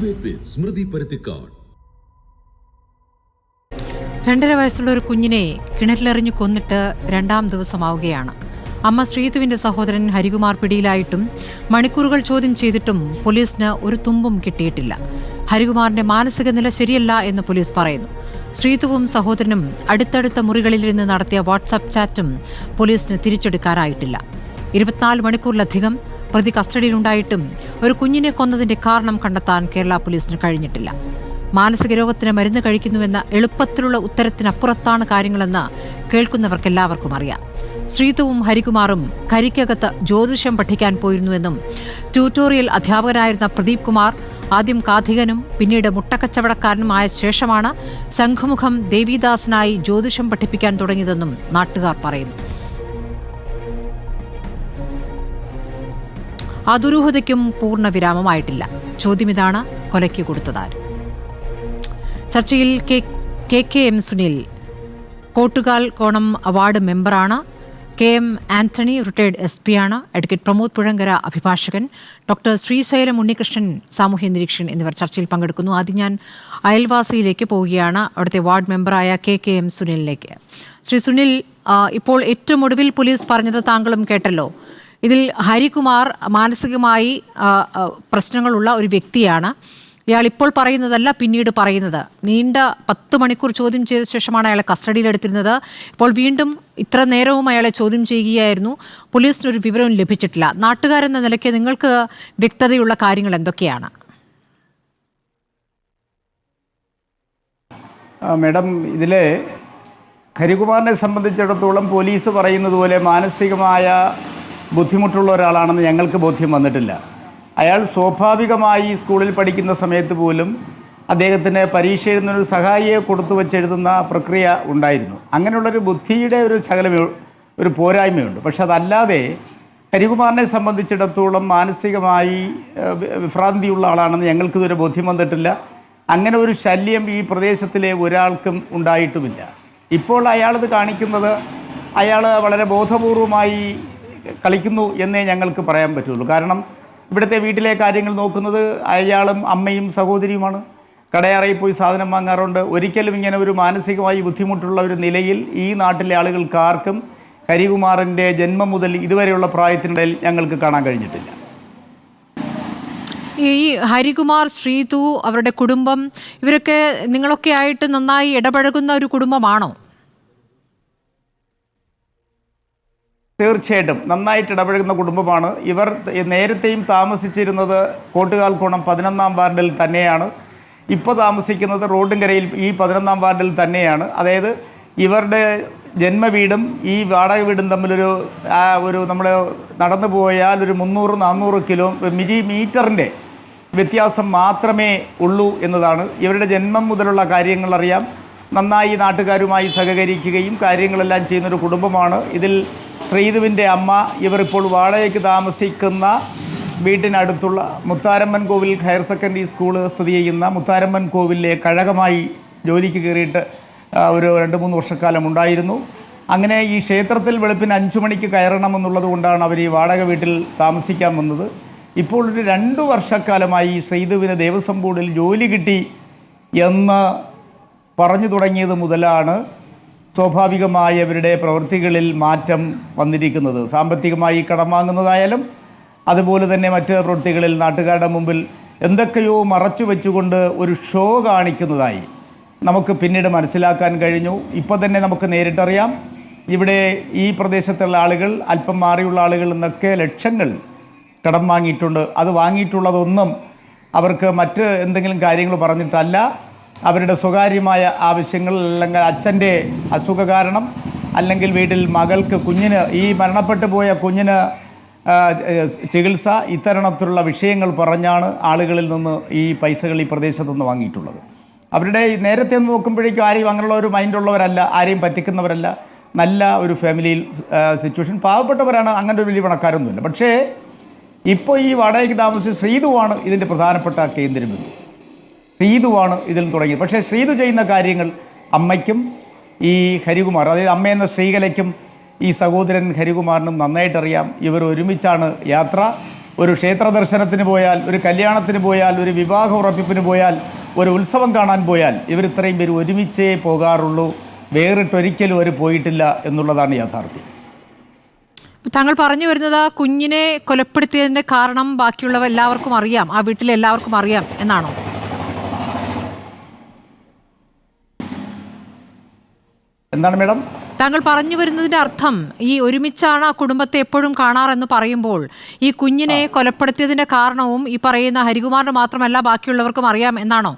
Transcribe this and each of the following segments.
Debate വിത്ത് സ്മൃതി പരുത്തിക്കാട്. 2.5 വയസ്സുള്ള ഒരു കുഞ്ഞിനെ കിണറ്റിലെറിഞ്ഞു കൊന്നിട്ട് 2-ാം ദിവസമാവുകയാണ്. അമ്മ ശ്രീതുവിന്റെ സഹോദരൻ ഹരികുമാർ പിടിയിലായിട്ടും മണിക്കൂറുകൾ ചോദ്യം ചെയ്തിട്ടും പോലീസിന് ഒരു തുമ്പും കിട്ടിയിട്ടില്ല. ഹരികുമാറിന്റെ മാനസിക നില ശരിയല്ല എന്ന് പോലീസ് പറയുന്നു. ശ്രീതുവും സഹോദരനും അടുത്തടുത്ത മുറികളിലിരുന്ന് നടത്തിയ വാട്സാപ്പ് ചാറ്റും പോലീസിന് തിരിച്ചെടുക്കാനായിട്ടില്ല. 24 മണിക്കൂറിലധികം പ്രതി കസ്റ്റഡിയിലുണ്ടായിട്ടും ഒരു കുഞ്ഞിനെ കൊന്നതിന്റെ കാരണം കണ്ടെത്താൻ കേരള പോലീസിന് കഴിഞ്ഞിട്ടില്ല. മാനസിക രോഗത്തിന് മരുന്ന് കഴിക്കുന്നുവെന്ന എളുപ്പത്തിലുള്ള ഉത്തരത്തിനപ്പുറത്താണ് കാര്യങ്ങളെന്ന് കേൾക്കുന്നവർക്കെല്ലാവർക്കും അറിയാം. ശ്രീതുവും ഹരികുമാറും കരിക്കകത്ത് ജ്യോതിഷം പഠിക്കാൻ പോയിരുന്നുവെന്നും ട്യൂട്ടോറിയൽ അധ്യാപകരായിരുന്ന പ്രദീപ് കുമാർ ആദ്യം കാഥികനും പിന്നീട് മുട്ടക്കച്ചവടക്കാരനുമായ ശേഷമാണ് ശംഖുമുഖം ദേവിദാസനായി ജ്യോതിഷം പഠിപ്പിക്കാൻ തുടങ്ങിയതെന്നും നാട്ടുകാർ പറയുന്നു. ആ ദുരൂഹതയ്ക്കും പൂർണ്ണ വിരാമമായിട്ടില്ല. ചോദ്യമിതാണ്, കൊലയ്ക്ക് കൊടുത്തതാര്? ചർച്ചയിൽ കെ.എം. സുനിൽ, കോട്ടുകാൽ കോണം അവാർഡ് മെമ്പറാണ്. കെ.എം. ആന്റണി, റിട്ടയർഡ് SP ആണ്. അഡ്വക്കേറ്റ് പ്രമോദ് പുഴങ്കര, അഭിഭാഷകൻ. ഡോക്ടർ ശ്രീശൈലം ഉണ്ണികൃഷ്ണൻ, സാമൂഹ്യ നിരീക്ഷകൻ എന്നിവർ ചർച്ചയിൽ പങ്കെടുക്കുന്നു. ആദ്യം ഞാൻ അയൽവാസിയിലേക്ക് പോവുകയാണ്, അവിടുത്തെ വാർഡ് മെമ്പറായ കെ.എം. സുനിലിലേക്ക്. ശ്രീ സുനിൽ, ഇപ്പോൾ ഏറ്റവും ഒടുവിൽ പോലീസ് പറഞ്ഞത് താങ്കളും കേട്ടല്ലോ. ഇതിൽ ഹരികുമാർ മാനസികമായി പ്രശ്നങ്ങളുള്ള ഒരു വ്യക്തിയാണ്. ഇയാൾ ഇപ്പോൾ പറയുന്നതല്ല പിന്നീട് പറയുന്നത്. നീണ്ട 10 മണിക്കൂർ ചോദ്യം ചെയ്ത ശേഷമാണ് അയാളെ കസ്റ്റഡിയിലെടുത്തിരുന്നത്. ഇപ്പോൾ വീണ്ടും ഇത്ര നേരവും അയാളെ ചോദ്യം ചെയ്യുകയായിരുന്നു. പോലീസിനൊരു വിവരവും ലഭിച്ചിട്ടില്ല. നാട്ടുകാരെന്ന നിലയ്ക്ക് നിങ്ങൾക്ക് വ്യക്തതയുള്ള കാര്യങ്ങൾ എന്തൊക്കെയാണ്? മാഡം, ഇതിലെ ഹരികുമാറിനെ സംബന്ധിച്ചിടത്തോളം പോലീസ് പറയുന്നത് പോലെ മാനസികമായ ബുദ്ധിമുട്ടുള്ള ഒരാളാണെന്ന് ഞങ്ങൾക്ക് ബോധ്യം വന്നിട്ടില്ല. അയാൾ സ്വാഭാവികമായി സ്കൂളിൽ പഠിക്കുന്ന സമയത്ത് പോലും അദ്ദേഹത്തിന് പരീക്ഷ എഴുതുന്നൊരു സഹായിയെ കൊടുത്തു വെച്ചെഴുതുന്ന പ്രക്രിയ ഉണ്ടായിരുന്നു. അങ്ങനെയുള്ളൊരു ബുദ്ധിയുടെ ഒരു ഒരു പോരായ്മയുണ്ട്. പക്ഷെ അതല്ലാതെ ഹരികുമാറിനെ സംബന്ധിച്ചിടത്തോളം മാനസികമായി വിഭ്രാന്തിയുള്ള ആളാണെന്ന് ഞങ്ങൾക്കിതുവരെ ബോധ്യം വന്നിട്ടില്ല. അങ്ങനെ ഒരു ശല്യം ഈ പ്രദേശത്തിലെ ഒരാൾക്കും ഉണ്ടായിട്ടുമില്ല. ഇപ്പോൾ അയാളത് കാണിക്കുന്നത് അയാൾ വളരെ ബോധപൂർവമായി കളിക്കുന്നു എന്നേ ഞങ്ങൾക്ക് പറയാൻ പറ്റുള്ളൂ. കാരണം ഇവിടുത്തെ വീട്ടിലെ കാര്യങ്ങൾ നോക്കുന്നത് അയാളും അമ്മയും സഹോദരിയുമാണ്. കടയറയിൽ പോയി സാധനം വാങ്ങാറുണ്ട്. ഒരിക്കലും ഇങ്ങനെ ഒരു മാനസികമായി ബുദ്ധിമുട്ടുള്ള ഒരു നിലയിൽ ഈ നാട്ടിലെ ആളുകൾക്ക് ആർക്കും ഹരികുമാറിൻ്റെ ജന്മം മുതൽ ഇതുവരെയുള്ള പ്രായത്തിനിടയിൽ ഞങ്ങൾക്ക് കാണാൻ കഴിഞ്ഞിട്ടില്ല. ഈ ഹരികുമാർ, ശ്രീതു, അവരുടെ കുടുംബം, ഇവരൊക്കെ നിങ്ങളൊക്കെ ആയിട്ട് നന്നായി ഇടപഴകുന്ന ഒരു കുടുംബമാണോ? തീർച്ചയായിട്ടും നന്നായിട്ട് ഇടപഴകുന്ന കുടുംബമാണ്. ഇവർ നേരത്തെയും താമസിച്ചിരുന്നത് കോട്ടുകാൽ കോണം 11-ാം വാർഡിൽ തന്നെയാണ്. ഇപ്പോൾ താമസിക്കുന്നത് റോഡിൻകരയിൽ ഈ 11-ാം വാർഡിൽ തന്നെയാണ്. അതായത് ഇവരുടെ ജന്മവീടും ഈ വാടക വീടും തമ്മിലൊരു നമ്മൾ നടന്നു പോയാൽ ഒരു 300-400 മീറ്ററിൻ്റെ വ്യത്യാസം മാത്രമേ ഉള്ളൂ എന്നതാണ്. ഇവരുടെ ജന്മം മുതലുള്ള കാര്യങ്ങൾ അറിയാം. നന്നായി നാട്ടുകാരുമായി സഹകരിക്കുകയും കാര്യങ്ങളെല്ലാം ചെയ്യുന്നൊരു കുടുംബമാണ്. ഇതിൽ ശ്രീതുവിൻ്റെ അമ്മ ഇവരിപ്പോൾ വാടകയ്ക്ക് താമസിക്കുന്ന വീട്ടിനടുത്തുള്ള മുത്താരമ്മൻ കോവിൽ ഹയർ സെക്കൻഡറി സ്കൂൾ സ്ഥിതി ചെയ്യുന്ന മുത്താരമ്മൻ കോവിലിലെ കഴകമായി ജോലിക്ക് കയറിയിട്ട് ഒരു 2-3 വർഷക്കാലം ഉണ്ടായിരുന്നു. അങ്ങനെ ഈ ക്ഷേത്രത്തിൽ വെളുപ്പിന് 5 മണിക്ക് കയറണമെന്നുള്ളത് കൊണ്ടാണ് അവർ ഈ വാടക വീട്ടിൽ താമസിക്കാൻ വന്നത്. ഇപ്പോൾ ഒരു 2 വർഷക്കാലമായി ശ്രീതുവിന് ദേവസ്വം ബോർഡിൽ ജോലി കിട്ടി എന്ന് പറഞ്ഞു തുടങ്ങിയത് മുതലാണ് സ്വാഭാവികമായവരുടെ പ്രവൃത്തികളിൽ മാറ്റം വന്നിരിക്കുന്നത്. സാമ്പത്തികമായി കടം വാങ്ങുന്നതായാലും അതുപോലെ തന്നെ മറ്റ് പ്രവൃത്തികളിൽ നാട്ടുകാരുടെ മുമ്പിൽ എന്തൊക്കെയോ മറച്ചു വെച്ചുകൊണ്ട് ഒരു ഷോ കാണിക്കുന്നതായി നമുക്ക് പിന്നീട് മനസ്സിലാക്കാൻ കഴിഞ്ഞു. ഇപ്പോൾ തന്നെ നമുക്ക് നേരിട്ടറിയാം, ഇവിടെ ഈ പ്രദേശത്തുള്ള ആളുകൾ, അല്പം മാറിയുള്ള ആളുകൾ എന്നൊക്കെ ലക്ഷങ്ങൾ കടം വാങ്ങിയിട്ടുണ്ട്. അത് വാങ്ങിയിട്ടുള്ളതൊന്നും അവർക്ക് മറ്റ് എന്തെങ്കിലും കാര്യങ്ങൾ പറഞ്ഞിട്ടല്ല, അവരുടെ സ്വകാര്യമായ ആവശ്യങ്ങൾ, അല്ലെങ്കിൽ അച്ഛൻ്റെ അസുഖ കാരണം, അല്ലെങ്കിൽ വീട്ടിൽ മകൾക്ക്, കുഞ്ഞിന്, ഈ മരണപ്പെട്ടു പോയ കുഞ്ഞിന് ചികിത്സ, ഇത്തരണത്തിലുള്ള വിഷയങ്ങൾ പറഞ്ഞാണ് ആളുകളിൽ നിന്ന് ഈ പൈസകൾ ഈ പ്രദേശത്തുനിന്ന് വാങ്ങിയിട്ടുള്ളത്. അവരുടെ നേരത്തെ നോക്കുമ്പോഴേക്കും ആരെയും അങ്ങനെയുള്ള ഒരു മൈൻഡുള്ളവരല്ല, ആരെയും പറ്റിക്കുന്നവരല്ല. നല്ല ഒരു ഫാമിലിയിൽ സിറ്റുവേഷൻ, പാവപ്പെട്ടവരാണ്, അങ്ങനെ ഒരു വലിയ പണക്കാരൊന്നുമില്ല. പക്ഷേ ഇപ്പോൾ ഈ വാടകയ്ക്ക് താമസിച്ച ശ്രീതുവാണ് ഇതിൻ്റെ പ്രധാനപ്പെട്ട കേന്ദ്രബിന്ദു. ശ്രീതുവാണ് ഇതിൽ തുടങ്ങിയത്. പക്ഷേ ശ്രീതു ചെയ്യുന്ന കാര്യങ്ങൾ അമ്മയ്ക്കും ഈ ഹരികുമാർ, അതായത് അമ്മയെന്ന ശ്രീകലയ്ക്കും ഈ സഹോദരൻ ഹരികുമാറിനും നന്നായിട്ടറിയാം. ഇവർ ഒരുമിച്ചാണ് യാത്ര, ഒരു ക്ഷേത്ര ദർശനത്തിന് പോയാൽ, ഒരു കല്യാണത്തിന് പോയാൽ, ഒരു വിവാഹ ഉറപ്പിപ്പിന് പോയാൽ, ഒരു ഉത്സവം കാണാൻ പോയാൽ ഇവർ ഇത്രയും പേര് ഒരുമിച്ചേ പോകാറുള്ളൂ. വേറിട്ടൊരിക്കലും അവർ പോയിട്ടില്ല എന്നുള്ളതാണ് യാഥാർത്ഥ്യം. താങ്കൾ പറഞ്ഞു വരുന്നത് കുഞ്ഞിനെ കൊലപ്പെടുത്തിയതിന്റെ കാരണം ബാക്കിയുള്ളവ എല്ലാവർക്കും അറിയാം, ആ വീട്ടിലെ എല്ലാവർക്കും അറിയാം എന്നാണോ? എന്താണ് മാഡം താങ്കൾ പറഞ്ഞു വരുന്നതിന്റെ അർത്ഥം ഈ ഒരുമിച്ചാണ് ആ കുടുംബത്തെ എപ്പോഴും കാണാറെന്ന് പറയുമ്പോൾ ഈ കുഞ്ഞിനെ കൊലപ്പെടുത്തിയതിന്റെ കാരണവും ഈ പറയുന്ന ഹരികുമാറിന് മാത്രമല്ല ബാക്കിയുള്ളവർക്കും അറിയാം എന്നാണോ?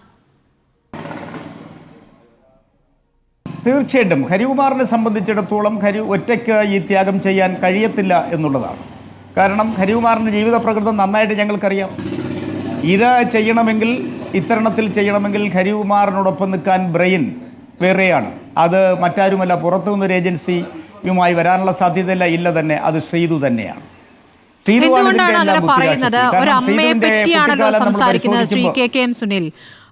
തീർച്ചയായിട്ടും ഹരികുമാറിനെ സംബന്ധിച്ചിടത്തോളം ഒറ്റയ്ക്ക് ഈ ത്യാഗം ചെയ്യാൻ കഴിയത്തില്ല എന്നുള്ളതാണ്. കാരണം ഹരികുമാറിൻ്റെ ജീവിത പ്രകൃതം നന്നായിട്ട് ഞങ്ങൾക്കറിയാം. ഇത് ചെയ്യണമെങ്കിൽ, ഇത്തരണത്തിൽ ചെയ്യണമെങ്കിൽ ഹരികുമാറിനോടൊപ്പം നിൽക്കാൻ ബ്രെയിൻ വേറെയാണ്. അത് മറ്റാരുമല്ല, പുറത്തു നിന്നൊരു ഏജൻസിയുമായി വരാനുള്ള സാധ്യതയില്ല, ഇല്ല തന്നെ, അത് ശ്രീതു തന്നെയാണ്. എന്തുകൊണ്ടാണ് അങ്ങനെ പറയുന്നത്? ഒരു അമ്മയെ പറ്റിയാണല്ലോ സംസാരിക്കുന്നത് ശ്രീ KM സുനിൽ.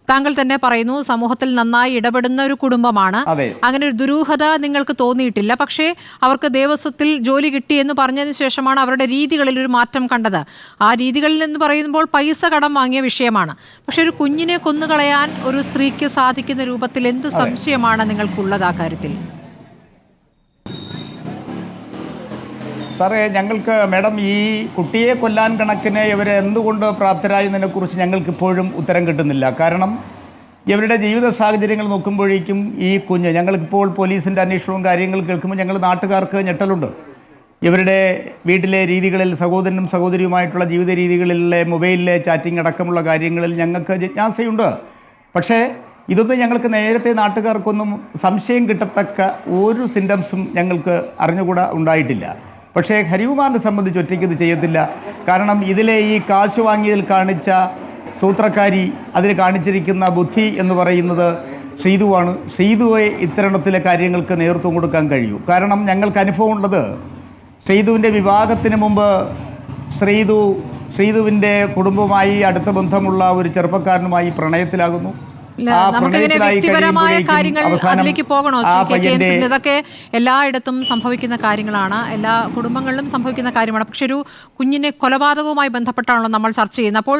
താങ്കൾ തന്നെ പറയുന്നു സമൂഹത്തിൽ നന്നായി ഇടപെടുന്ന ഒരു കുടുംബമാണ്. അങ്ങനെ ഒരു ദുരൂഹത നിങ്ങൾക്ക് തോന്നിയിട്ടില്ല. പക്ഷേ അവർക്ക് ദേവസ്വത്തിൽ ജോലി കിട്ടി എന്ന് പറഞ്ഞതിന് ശേഷമാണ് അവരുടെ രീതികളിൽ ഒരു മാറ്റം കണ്ടത്. ആ രീതികളിൽ എന്ന് പറയുമ്പോൾ പൈസ കടം വാങ്ങിയ വിഷയമാണ്. പക്ഷെ ഒരു കുഞ്ഞിനെ കൊന്നുകളയാൻ ഒരു സ്ത്രീക്ക് സാധിക്കുന്ന രൂപത്തിൽ എന്ത് സംശയമാണ് നിങ്ങൾക്കുള്ളത് ആ കാര്യത്തിൽ? സാറേ, ഞങ്ങൾക്ക് മാഡം ഈ കുട്ടിയെ കൊല്ലാൻ കണക്കിന് ഇവരെ എന്തുകൊണ്ട് പ്രാപ്തരായതിനെക്കുറിച്ച് ഞങ്ങൾക്കിപ്പോഴും ഉത്തരം കിട്ടുന്നില്ല. കാരണം ഇവരുടെ ജീവിത സാഹചര്യങ്ങൾ നോക്കുമ്പോഴേക്കും ഈ കുഞ്ഞ്, ഞങ്ങൾക്കിപ്പോൾ പോലീസിൻ്റെ അന്വേഷണവും കാര്യങ്ങൾ കേൾക്കുമ്പോൾ ഞങ്ങൾ നാട്ടുകാർക്ക് ഞെട്ടലുണ്ട്. ഇവരുടെ വീട്ടിലെ രീതികളിൽ, സഹോദരനും സഹോദരിയുമായിട്ടുള്ള ജീവിത രീതികളിലെ മൊബൈലിലെ ചാറ്റിംഗ് അടക്കമുള്ള കാര്യങ്ങളിൽ ഞങ്ങൾക്ക് ജിജ്ഞാസയുണ്ട്. പക്ഷേ ഇതൊന്നും ഞങ്ങൾക്ക് നേരത്തെ നാട്ടുകാർക്കൊന്നും സംശയം കിട്ടത്തക്ക ഒരു സിംറ്റംസും ഞങ്ങൾക്ക് അറിഞ്ഞുകൂടാ ഉണ്ടായിട്ടില്ല. പക്ഷേ ഹരികുമാറിനെ സംബന്ധിച്ച് ഒറ്റയ്ക്ക് ഇത് ചെയ്യത്തില്ല. കാരണം ഇതിലെ ഈ കാശ് വാങ്ങിയതിൽ കാണിച്ച സൂത്രക്കാരി, അതിൽ കാണിച്ചിരിക്കുന്ന ബുദ്ധി എന്ന് പറയുന്നത് ശ്രീതുവാണ്. ശ്രീതുവെ ഇത്തരണത്തിലെ കാര്യങ്ങൾക്ക് നേതൃത്വം കൊടുക്കാൻ കഴിയൂ. കാരണം ഞങ്ങൾക്ക് അനുഭവം ഉള്ളത്, ശ്രീതുവിൻ്റെ വിവാഹത്തിന് മുമ്പ് ശ്രീതുവിൻ്റെ കുടുംബവുമായി അടുത്ത ബന്ധമുള്ള ഒരു ചെറുപ്പക്കാരനുമായി പ്രണയത്തിലാകുന്നു. നമുക്കിങ്ങനെ വ്യക്തിപരമായ കാര്യങ്ങൾ അതിലേക്ക് പോകണോ ശ്രീ KM സുനിൽ? ഇതൊക്കെ എല്ലായിടത്തും സംഭവിക്കുന്ന കാര്യങ്ങളാണ്, എല്ലാ കുടുംബങ്ങളിലും സംഭവിക്കുന്ന കാര്യമാണ്. പക്ഷെ ഒരു കുഞ്ഞിനെ കൊലപാതകവുമായി ബന്ധപ്പെട്ടാണല്ലോ നമ്മൾ ചർച്ച ചെയ്യുന്നത്. അപ്പോൾ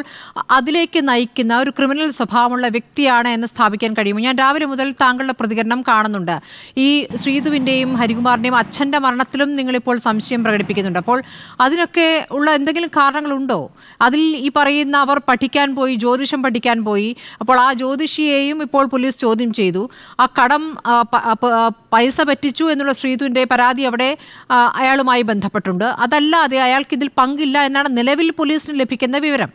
അതിലേക്ക് നയിക്കുന്ന ഒരു ക്രിമിനൽ സ്വഭാവമുള്ള വ്യക്തിയാണ് എന്ന് സ്ഥാപിക്കാൻ കഴിയുമോ? ഞാൻ രാവിലെ മുതൽ താങ്കളുടെ പ്രതികരണം കാണുന്നുണ്ട്. ഈ ശ്രീതുവിൻ്റെയും ഹരികുമാറിൻ്റെയും അച്ഛൻ്റെ മരണത്തിലും നിങ്ങളിപ്പോൾ സംശയം പ്രകടിപ്പിക്കുന്നുണ്ട്. അപ്പോൾ അതിനൊക്കെ ഉള്ള എന്തെങ്കിലും കാരണങ്ങളുണ്ടോ? അതിൽ ഈ പറയുന്ന അവർ പഠിക്കാൻ പോയി, ജ്യോതിഷം പഠിക്കാൻ പോയി. അപ്പോൾ ആ ജ്യോതിഷിയെയും ഇപ്പോൾ പോലീസ് ചോദ്യം ചെയ്തു. ആ കടം പൈസ പറ്റിച്ചു എന്നുള്ള ശ്രീതുവിൻ്റെ പരാതി അവിടെ അയാളുമായി ബന്ധപ്പെട്ടുണ്ട്. അതല്ലാതെ അയാൾക്ക് ഇതിൽ പങ്കില്ല എന്നാണ് നിലവിൽ പോലീസിന് ലഭിക്കുന്ന വിവരം.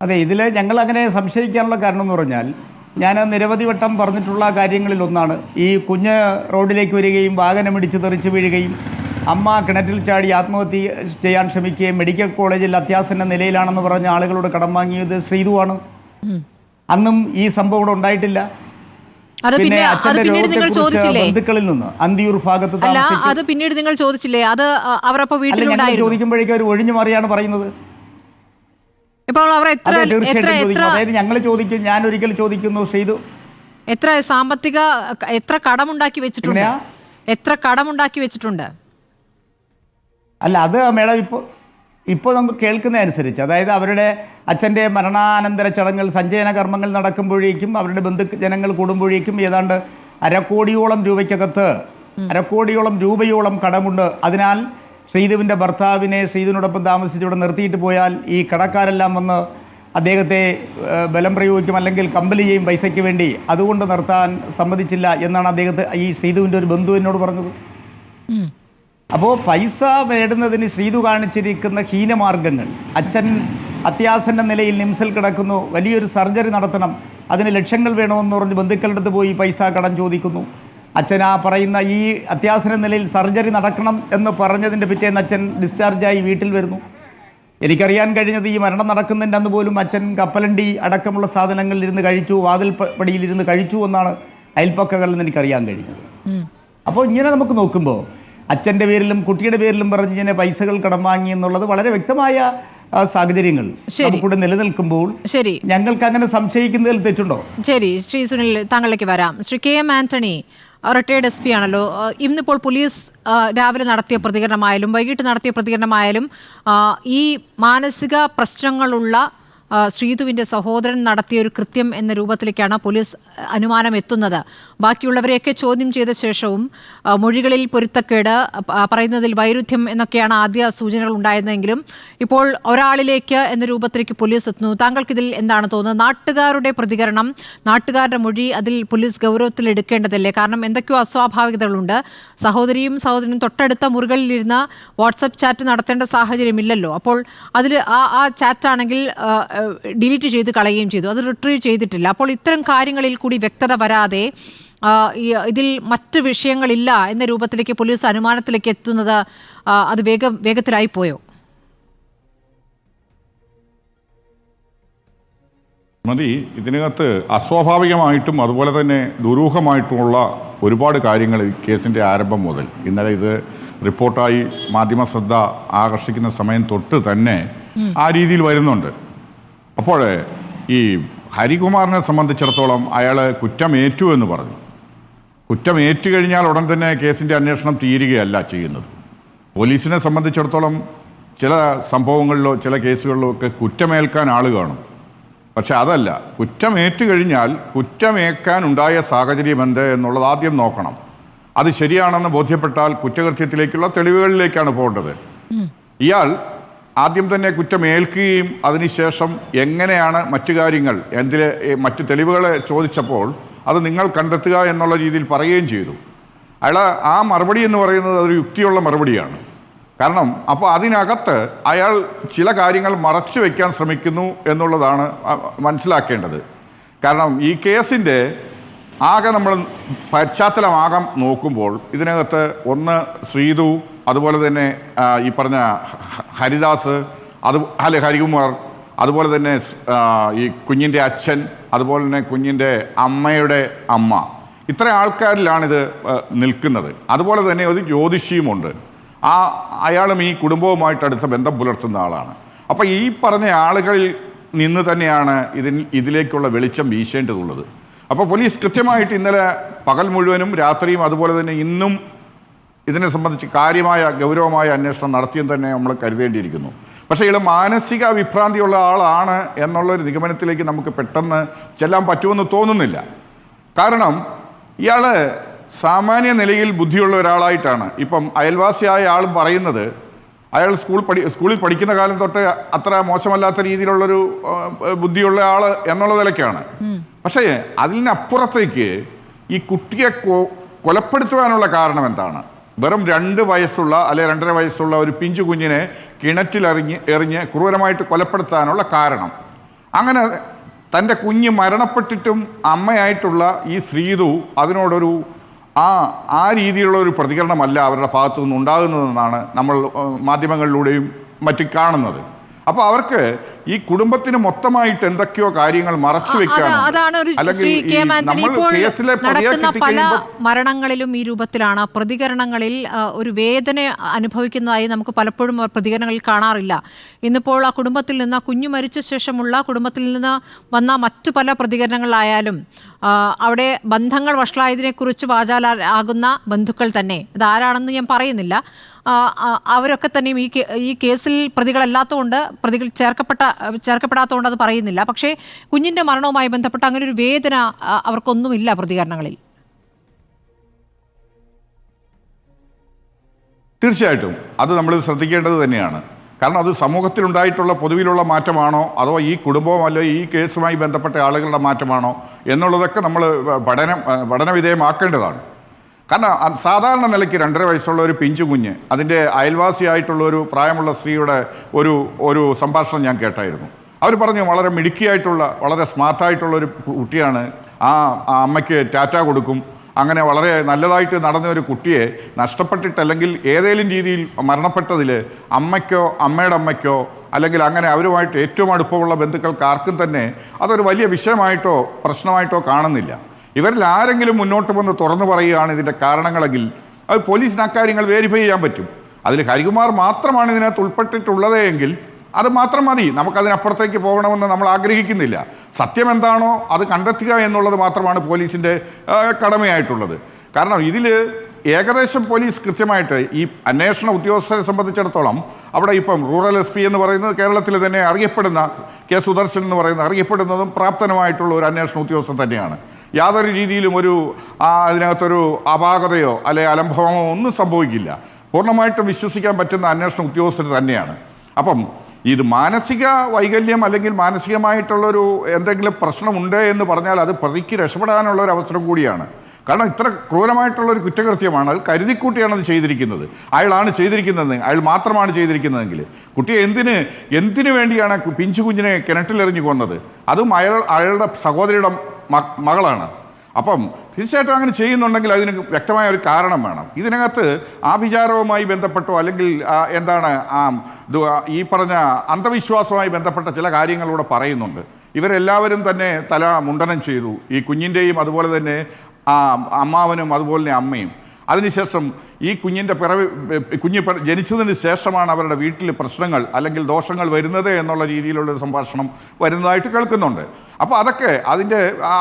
അതെ, ഇതിൽ ഞങ്ങൾ അങ്ങനെ സംശയിക്കാനുള്ള കാരണം എന്ന് പറഞ്ഞാൽ, ഞാൻ നിരവധി വട്ടം പറഞ്ഞിട്ടുള്ള കാര്യങ്ങളിലൊന്നാണ്, ഈ കുഞ്ഞ് റോഡിലേക്ക് വരികയും വാഹനമിടിച്ച് തെറിച്ച് വീഴുകയും അമ്മ കിണറ്റിൽ ചാടി ആത്മഹത്യ ചെയ്യാൻ ശ്രമിക്കുകയും മെഡിക്കൽ കോളേജിൽ അത്യാസന്ന നിലയിലാണെന്ന് പറഞ്ഞ ആളുകളോട് കടം വാങ്ങിയത് ശ്രീതുവാണ്. അന്നും ഈ സംഭവം ഇവിടെ ഉണ്ടായിട്ടില്ല. പിന്നെ അച്ഛൻ്റെ രോഗത്തെക്കുറിച്ച് ബന്ധുക്കളിൽ നിന്ന് അന്തിയൂർ ഭാഗത്ത് അത് പിന്നീട് നിങ്ങൾ ചോദിച്ചില്ലേ? അത് അവരപ്പോൾ ഞങ്ങൾ ചോദിക്കുമ്പോഴേക്കും അവർ ഒഴിഞ്ഞു മാറിയാണ് പറയുന്നത്. അതായത് ഞങ്ങൾ ചോദിക്കും, ഞാൻ ഒരിക്കൽ ചോദിക്കുന്നു, ശ്രീതു എത്ര കടമുണ്ടാക്കി വെച്ചിട്ടുണ്ട്? അല്ല, അത് മേഡം ഇപ്പോൾ നമുക്ക് കേൾക്കുന്ന അനുസരിച്ച്, അതായത് അവരുടെ അച്ഛൻ്റെ മരണാനന്തര ചടങ്ങുകൾ, സഞ്ചയന കർമ്മങ്ങൾ നടക്കുമ്പോഴേക്കും, അവരുടെ ബന്ധുജനങ്ങൾ കൂടുമ്പോഴേക്കും ഏതാണ്ട് 1/2 കോടിയോളം രൂപയ്ക്കകത്ത് 1/2 കോടിയോളം രൂപയോളം കടമുണ്ട്. അതിനാൽ ശ്രീതുവിൻ്റെ ഭർത്താവിനെ ശ്രീതുവിനോടൊപ്പം താമസിച്ചിവിടെ നിർത്തിയിട്ട് പോയാൽ ഈ കടക്കാരെല്ലാം വന്ന് അദ്ദേഹത്തെ ബലം പ്രയോഗിക്കും, അല്ലെങ്കിൽ കമ്പൽ ചെയ്യും പൈസയ്ക്ക് വേണ്ടി. അതുകൊണ്ട് നിർത്താൻ സമ്മതിച്ചില്ല എന്നാണ് ഈ ശ്രീതുവിൻ്റെ ഒരു ബന്ധു എന്നോട് പറഞ്ഞത്. അപ്പോൾ പൈസ നേടുന്നതിന് ശ്രീതു കാണിച്ചിരിക്കുന്ന ഹീനമാർഗങ്ങൾ, അച്ഛൻ അത്യാസന്ന നിലയിൽ നിംസിൽ കിടക്കുന്നു, വലിയൊരു സർജറി നടത്തണം, അതിന് ലക്ഷങ്ങൾ വേണമെന്ന് പറഞ്ഞ് ബന്ധുക്കളുടെ അടുത്ത് പോയി പൈസ കടം ചോദിക്കുന്നു. അച്ഛൻ ആ പറയുന്ന ഈ അത്യാസന്ന നിലയിൽ സർജറി നടക്കണം എന്ന് പറഞ്ഞതിൻ്റെ പിറ്റേന്ന് അച്ഛൻ ഡിസ്ചാർജായി വീട്ടിൽ വരുന്നു. എനിക്കറിയാൻ കഴിഞ്ഞത്, ഈ മരണം നടക്കുന്നതിൻ്റെ അന്ന് പോലും അച്ഛൻ കപ്പലണ്ടി അടക്കമുള്ള സാധനങ്ങളിൽ ഇരുന്ന് കഴിച്ചു, വാതിൽപ്പടിയിലിരുന്ന് കഴിച്ചു എന്നാണ് അയൽപ്പക്കകളിൽ നിന്ന് എനിക്കറിയാൻ കഴിഞ്ഞത്. അപ്പോൾ ഇങ്ങനെ നമുക്ക് നോക്കുമ്പോൾ അച്ഛൻ്റെ പേരിലും കുട്ടിയുടെ പേരിലും പറഞ്ഞ് ഇങ്ങനെ പൈസകൾ കടം വാങ്ങി എന്നുള്ളത് വളരെ വ്യക്തമായ സാഹചര്യങ്ങൾ നമുക്കിവിടെ നിലനിൽക്കുമ്പോൾ ഞങ്ങൾക്ക് അങ്ങനെ സംശയിക്കുന്നതിൽ തെറ്റുണ്ടോ? ശരി, ശ്രീ സുനിൽ താങ്കളിലേക്ക് വരാം. Shri KM Antony, retired SP ആണല്ലോ. ഇന്നിപ്പോൾ പോലീസ് രാവിലെ നടത്തിയ പ്രതികരണമായാലും വൈകിട്ട് നടത്തിയ പ്രതികരണമായാലും ഈ മാനസിക പ്രശ്നങ്ങളുള്ള ശ്രീതുവിൻ്റെ സഹോദരൻ നടത്തിയ ഒരു കൃത്യം എന്ന രൂപത്തിലേക്കാണ് പോലീസ് അനുമാനം എത്തുന്നത്. ബാക്കിയുള്ളവരെയൊക്കെ ചോദ്യം ചെയ്ത ശേഷവും മൊഴികളിൽ പൊരുത്തക്കേട്, പറയുന്നതിൽ വൈരുദ്ധ്യം എന്നൊക്കെയാണ് ആദ്യ സൂചനകൾ ഉണ്ടായിരുന്നെങ്കിലും ഇപ്പോൾ ഒരാളിലേക്ക് എന്ന രൂപത്തിലേക്ക് പോലീസ് എത്തുന്നു. താങ്കൾക്കിതിൽ എന്താണ് തോന്നുന്നത്? നാട്ടുകാരുടെ പ്രതികരണം, നാട്ടുകാരുടെ മൊഴി അതിൽ പോലീസ് ഗൗരവത്തിൽ എടുക്കേണ്ടതല്ലേ? കാരണം എന്തൊക്കെയോ അസ്വാഭാവികതകളുണ്ട്. സഹോദരിയും സഹോദരനും തൊട്ടടുത്ത മുറികളിലിരുന്ന് വാട്സപ്പ് ചാറ്റ് നടത്തേണ്ട സാഹചര്യമില്ലല്ലോ. അപ്പോൾ അതിൽ ആ ചാറ്റാണെങ്കിൽ ഡിലീറ്റ് ചെയ്ത് കളയുകയും ചെയ്തു, അത് റിട്രീവ് ചെയ്തിട്ടില്ല. അപ്പോൾ ഇത്തരം കാര്യങ്ങളിൽ കൂടി വ്യക്തത വരാതെ ഇതിൽ മറ്റ് വിഷയങ്ങളില്ല എന്ന രൂപത്തിലേക്ക് പോലീസ് അനുമാനത്തിലേക്ക് എത്തുന്നത് അത് വേഗത്തിലായി പോയോ? മതി, ഇതിനകത്ത് അസ്വാഭാവികമായിട്ടും അതുപോലെ തന്നെ ദുരൂഹമായിട്ടുമുള്ള ഒരുപാട് കാര്യങ്ങൾ ഈ കേസിൻ്റെ ആരംഭം മുതൽ ഇന്നലെ ഇത് റിപ്പോർട്ടായി മാധ്യമ ശ്രദ്ധ ആകർഷിക്കുന്ന സമയം തൊട്ട് തന്നെ ആ രീതിയിൽ വരുന്നുണ്ട്. അപ്പോൾ ഈ ഹരികുമാറിനെ സംബന്ധിച്ചിടത്തോളം അയാൾ കുറ്റമേറ്റു എന്ന് പറഞ്ഞു. കുറ്റമേറ്റു കഴിഞ്ഞാൽ ഉടൻ തന്നെ കേസിൻ്റെ അന്വേഷണം തീരുകയല്ല ചെയ്യുന്നത്. പോലീസിനെ സംബന്ധിച്ചിടത്തോളം ചില സംഭവങ്ങളിലോ ചില കേസുകളിലോ ഒക്കെ കുറ്റമേൽക്കാൻ ആൾ കാണും. പക്ഷെ അതല്ല, കുറ്റമേറ്റു കഴിഞ്ഞാൽ കുറ്റമേൽക്കാനുണ്ടായ സാഹചര്യം എന്ത് എന്നുള്ളത് ആദ്യം നോക്കണം. അത് ശരിയാണെന്ന് ബോധ്യപ്പെട്ടാൽ കുറ്റകൃത്യത്തിലേക്കുള്ള തെളിവുകളിലേക്കാണ് പോകേണ്ടത്. ഇയാൾ ആദ്യം തന്നെ കുറ്റമേൽക്കുകയും അതിനുശേഷം എങ്ങനെയാണ് മറ്റു കാര്യങ്ങൾ മറ്റു തെളിവുകളെ ചോദിച്ചപ്പോൾ അത് നിങ്ങൾ കണ്ടെത്തുക എന്നുള്ള രീതിയിൽ പറയുകയും ചെയ്തു. അയാൾ ആ മറുപടി എന്ന് പറയുന്നത് അതൊരു യുക്തിയുള്ള മറുപടിയാണ്. കാരണം അപ്പോൾ അതിനകത്ത് അയാൾ ചില കാര്യങ്ങൾ മറച്ചു വയ്ക്കാൻ ശ്രമിക്കുന്നു എന്നുള്ളതാണ് മനസ്സിലാക്കേണ്ടത്. കാരണം ഈ കേസിൻ്റെ ആകെ നമ്മൾ പശ്ചാത്തലമാകാൻ നോക്കുമ്പോൾ ഇതിനകത്ത് ഒന്ന് ശ്രീതു, അതുപോലെ തന്നെ ഈ പറഞ്ഞ ഹരിദാസ്, ഹരികുമാർ, അതുപോലെ തന്നെ ഈ കുഞ്ഞിൻ്റെ അച്ഛൻ, അതുപോലെ തന്നെ കുഞ്ഞിൻ്റെ അമ്മയുടെ അമ്മ, ഇത്ര ആൾക്കാരിലാണിത് നിൽക്കുന്നത്. അതുപോലെ തന്നെ ഒരു ജ്യോതിഷിയുമുണ്ട്. അയാളും ഈ കുടുംബവുമായിട്ട് അടുത്ത ബന്ധം പുലർത്തുന്ന ആളാണ്. അപ്പോൾ ഈ പറഞ്ഞ ആളുകളിൽ നിന്ന് തന്നെയാണ് ഇതിലേക്കുള്ള വെളിച്ചം വീശേണ്ടതുള്ളത്. അപ്പോൾ പോലീസ് കൃത്യമായിട്ട് ഇന്നലെ പകൽ മുഴുവനും രാത്രിയും അതുപോലെ തന്നെ ഇന്നും ഇതിനെ സംബന്ധിച്ച് കാര്യമായ ഗൗരവമായ അന്വേഷണം നടത്തിയെന്ന് തന്നെ നമ്മൾ കരുതേണ്ടിയിരിക്കുന്നു. പക്ഷേ ഇയാൾ മാനസിക വിഭ്രാന്തിയുള്ള ആളാണ് എന്നുള്ളൊരു നിഗമനത്തിലേക്ക് നമുക്ക് പെട്ടെന്ന് ചെല്ലാൻ പറ്റുമെന്ന് തോന്നുന്നില്ല. കാരണം ഇയാൾ സാമാന്യ നിലയിൽ ബുദ്ധിയുള്ള ഒരാളായിട്ടാണ് ഇപ്പം അയൽവാസിയായ ആൾ പറയുന്നത്. അയാൾ സ്കൂളിൽ പഠിക്കുന്ന കാലം തൊട്ട് അത്ര മോശമല്ലാത്ത രീതിയിലുള്ളൊരു ബുദ്ധിയുള്ള ആൾ എന്നുള്ള നിലയ്ക്കാണ്. പക്ഷേ അതിനപ്പുറത്തേക്ക് ഈ കുട്ടിയെ കൊലപ്പെടുത്തുവാനുള്ള കാരണം എന്താണ്? വെറും 2 വയസ്സുള്ള അല്ലെ 2.5 വയസ്സുള്ള ഒരു പിഞ്ചു കുഞ്ഞിനെ എറിഞ്ഞ് ക്രൂരമായിട്ട് കൊലപ്പെടുത്താനുള്ള കാരണം. അങ്ങനെ തൻ്റെ കുഞ്ഞ് മരണപ്പെട്ടിട്ടും അമ്മയായിട്ടുള്ള ഈ ശ്രീതു അതിനോടൊരു ആ രീതിയിലുള്ള ഒരു പ്രതികരണമല്ല അവരുടെ ഭാഗത്തു നിന്ന് ഉണ്ടാകുന്നതെന്നാണ് നമ്മൾ മാധ്യമങ്ങളിലൂടെയും മറ്റും കാണുന്നത്. അപ്പോൾ അവർക്ക് ഈ കുടുംബത്തിന് മൊത്തമായിട്ട് എന്തൊക്കെയോ കാര്യങ്ങൾ മറച്ചു വെക്കാനും നടക്കുന്ന പല മരണങ്ങളിലും ഈ രൂപത്തിലാണ്. പ്രതികരണങ്ങളിൽ ഒരു വേദന അനുഭവിക്കുന്നതായി നമുക്ക് പലപ്പോഴും പ്രതികരണങ്ങളിൽ കാണാറില്ല. ഇന്നിപ്പോൾ ആ കുടുംബത്തിൽ നിന്ന്, കുഞ്ഞു മരിച്ച ശേഷമുള്ള കുടുംബത്തിൽ നിന്ന് വന്ന മറ്റു പല പ്രതികരണങ്ങളായാലും അവിടെ ബന്ധങ്ങൾ വഷളായതിനെക്കുറിച്ച് വാചാലാകുന്ന ബന്ധുക്കൾ തന്നെ, ഇതാരാണെന്ന് ഞാൻ പറയുന്നില്ല, അവരൊക്കെ തന്നെയും ഈ കേസിൽ പ്രതികളല്ലാത്തതുകൊണ്ട്, പ്രതികൾ ചേർക്കപ്പെടാത്തതുകൊണ്ട് അത് പറയുന്നില്ല. പക്ഷേ കുഞ്ഞിൻ്റെ മരണവുമായി ബന്ധപ്പെട്ട അങ്ങനെ ഒരു വേദന അവർക്കൊന്നുമില്ല പ്രതികരണങ്ങളിൽ. തീർച്ചയായിട്ടും അത് നമ്മൾ ശ്രദ്ധിക്കേണ്ടത് തന്നെയാണ്. കാരണം അത് സമൂഹത്തിലുണ്ടായിട്ടുള്ള പൊതുവിലുള്ള മാറ്റമാണോ അതോ ഈ കുടുംബമല്ലോ ഈ കേസുമായി ബന്ധപ്പെട്ട ആളുകളുടെ മാറ്റമാണോ എന്നുള്ളതൊക്കെ നമ്മൾ പഠനവിധേയമാക്കേണ്ടതാണ്. കാരണം സാധാരണ നിലയ്ക്ക് 2.5 വയസ്സുള്ള ഒരു പിഞ്ചു കുഞ്ഞ്, അതിൻ്റെ അയൽവാസിയായിട്ടുള്ള ഒരു പ്രായമുള്ള സ്ത്രീയുടെ ഒരു സംഭാഷണം ഞാൻ കേട്ടായിരുന്നു. അവർ പറഞ്ഞു വളരെ മിടുക്കിയായിട്ടുള്ള, വളരെ സ്മാർട്ടായിട്ടുള്ള ഒരു കുട്ടിയാണ്, ആ അമ്മയ്ക്ക് ടാറ്റ കൊടുക്കും, അങ്ങനെ വളരെ നല്ലതായിട്ട് നടന്ന ഒരു കുട്ടിയെ നഷ്ടപ്പെട്ടിട്ടല്ലെങ്കിൽ ഏതെങ്കിലും രീതിയിൽ മരണപ്പെട്ടതിൽ അമ്മയ്ക്കോ അമ്മയുടെ അമ്മയ്ക്കോ അല്ലെങ്കിൽ അങ്ങനെ അവരുമായിട്ട് ഏറ്റവും അടുപ്പമുള്ള ബന്ധുക്കൾക്ക് ആർക്കും തന്നെ അതൊരു വലിയ വിഷയമായിട്ടോ പ്രശ്നമായിട്ടോ കാണുന്നില്ല. ഇവരിൽ ആരെങ്കിലും മുന്നോട്ട് വന്ന് തുറന്നു പറയുകയാണ് ഇതിൻ്റെ കാരണങ്ങളെങ്കിൽ അത് പോലീസിന് അക്കാര്യങ്ങൾ വെരിഫൈ ചെയ്യാൻ പറ്റും. അതിൽ ഹരികുമാർ മാത്രമാണ് ഇതിനകത്ത് ഉൾപ്പെട്ടിട്ടുള്ളത് എങ്കിൽ അത് മാത്രം മതി. നമുക്കതിനപ്പുറത്തേക്ക് പോകണമെന്ന് നമ്മൾ ആഗ്രഹിക്കുന്നില്ല. സത്യം എന്താണോ അത് കണ്ടെത്തുക എന്നുള്ളത് മാത്രമാണ് പോലീസിൻ്റെ കടമയായിട്ടുള്ളത്. കാരണം ഇതിൽ ഏകദേശം പോലീസ് കൃത്യമായിട്ട് ഈ അന്വേഷണ ഉദ്യോഗസ്ഥരെ സംബന്ധിച്ചിടത്തോളം അവിടെ ഇപ്പം റൂറൽ SP എന്ന് പറയുന്നത് കേരളത്തിൽ തന്നെ അറിയപ്പെടുന്ന കെ സുദർശൻ എന്ന് പറയുന്നത് അറിയപ്പെടുന്നതും പ്രാപ്തനുമായിട്ടുള്ള ഒരു അന്വേഷണ ഉദ്യോഗസ്ഥൻ തന്നെയാണ്. യാതൊരു രീതിയിലും അതിനകത്തൊരു അപാകതയോ അല്ലെ അലംഭവമോ ഒന്നും സംഭവിക്കില്ല. പൂർണ്ണമായിട്ടും വിശ്വസിക്കാൻ പറ്റുന്ന അന്വേഷണ ഉദ്യോഗസ്ഥർ തന്നെയാണ്. അപ്പം ഇത് മാനസിക വൈകല്യം അല്ലെങ്കിൽ മാനസികമായിട്ടുള്ളൊരു എന്തെങ്കിലും പ്രശ്നമുണ്ട് എന്ന് പറഞ്ഞാൽ അത് പ്രതിക്ക് രക്ഷപ്പെടാനുള്ള ഒരു അവസരം കൂടിയാണ്. കാരണം ഇത്ര ക്രൂരമായിട്ടുള്ളൊരു കുറ്റകൃത്യമാണ്. അത് കരുതിക്കൂട്ടിയാണ് അത് ചെയ്തിരിക്കുന്നത്. അയാളാണ് ചെയ്തിരിക്കുന്നത്, അയാൾ മാത്രമാണ് ചെയ്തിരിക്കുന്നതെങ്കിൽ കുട്ടിയെ എന്തിനു വേണ്ടിയാണ് പിഞ്ചു കുഞ്ഞിനെ കിണറ്റിലെറിഞ്ഞു കൊന്നത്? അതും അയാളുടെ സഹോദരിയുടെ മകളാണ്. അപ്പം തീർച്ചയായിട്ടും അങ്ങനെ ചെയ്യുന്നുണ്ടെങ്കിൽ അതിന് വ്യക്തമായ ഒരു കാരണം വേണം. ഇതിനകത്ത് ആഭിചാരവുമായി ബന്ധപ്പെട്ടോ അല്ലെങ്കിൽ ഈ പറഞ്ഞ അന്ധവിശ്വാസവുമായി ബന്ധപ്പെട്ട ചില കാര്യങ്ങളിലൂടെ പറയുന്നുണ്ട്. ഇവരെല്ലാവരും തന്നെ തല മുണ്ടനം ചെയ്തു, ഈ കുഞ്ഞിൻ്റെയും അതുപോലെ തന്നെ അമ്മാവനും അതുപോലെ തന്നെ അമ്മയും. അതിനുശേഷം ഈ കുഞ്ഞ് ജനിച്ചതിന് ശേഷമാണ് അവരുടെ വീട്ടിൽ പ്രശ്നങ്ങൾ അല്ലെങ്കിൽ ദോഷങ്ങൾ വരുന്നത് എന്നുള്ള രീതിയിലുള്ളൊരു സംഭാഷണം വരുന്നതായിട്ട് കേൾക്കുന്നുണ്ട്. അപ്പോൾ അതൊക്കെ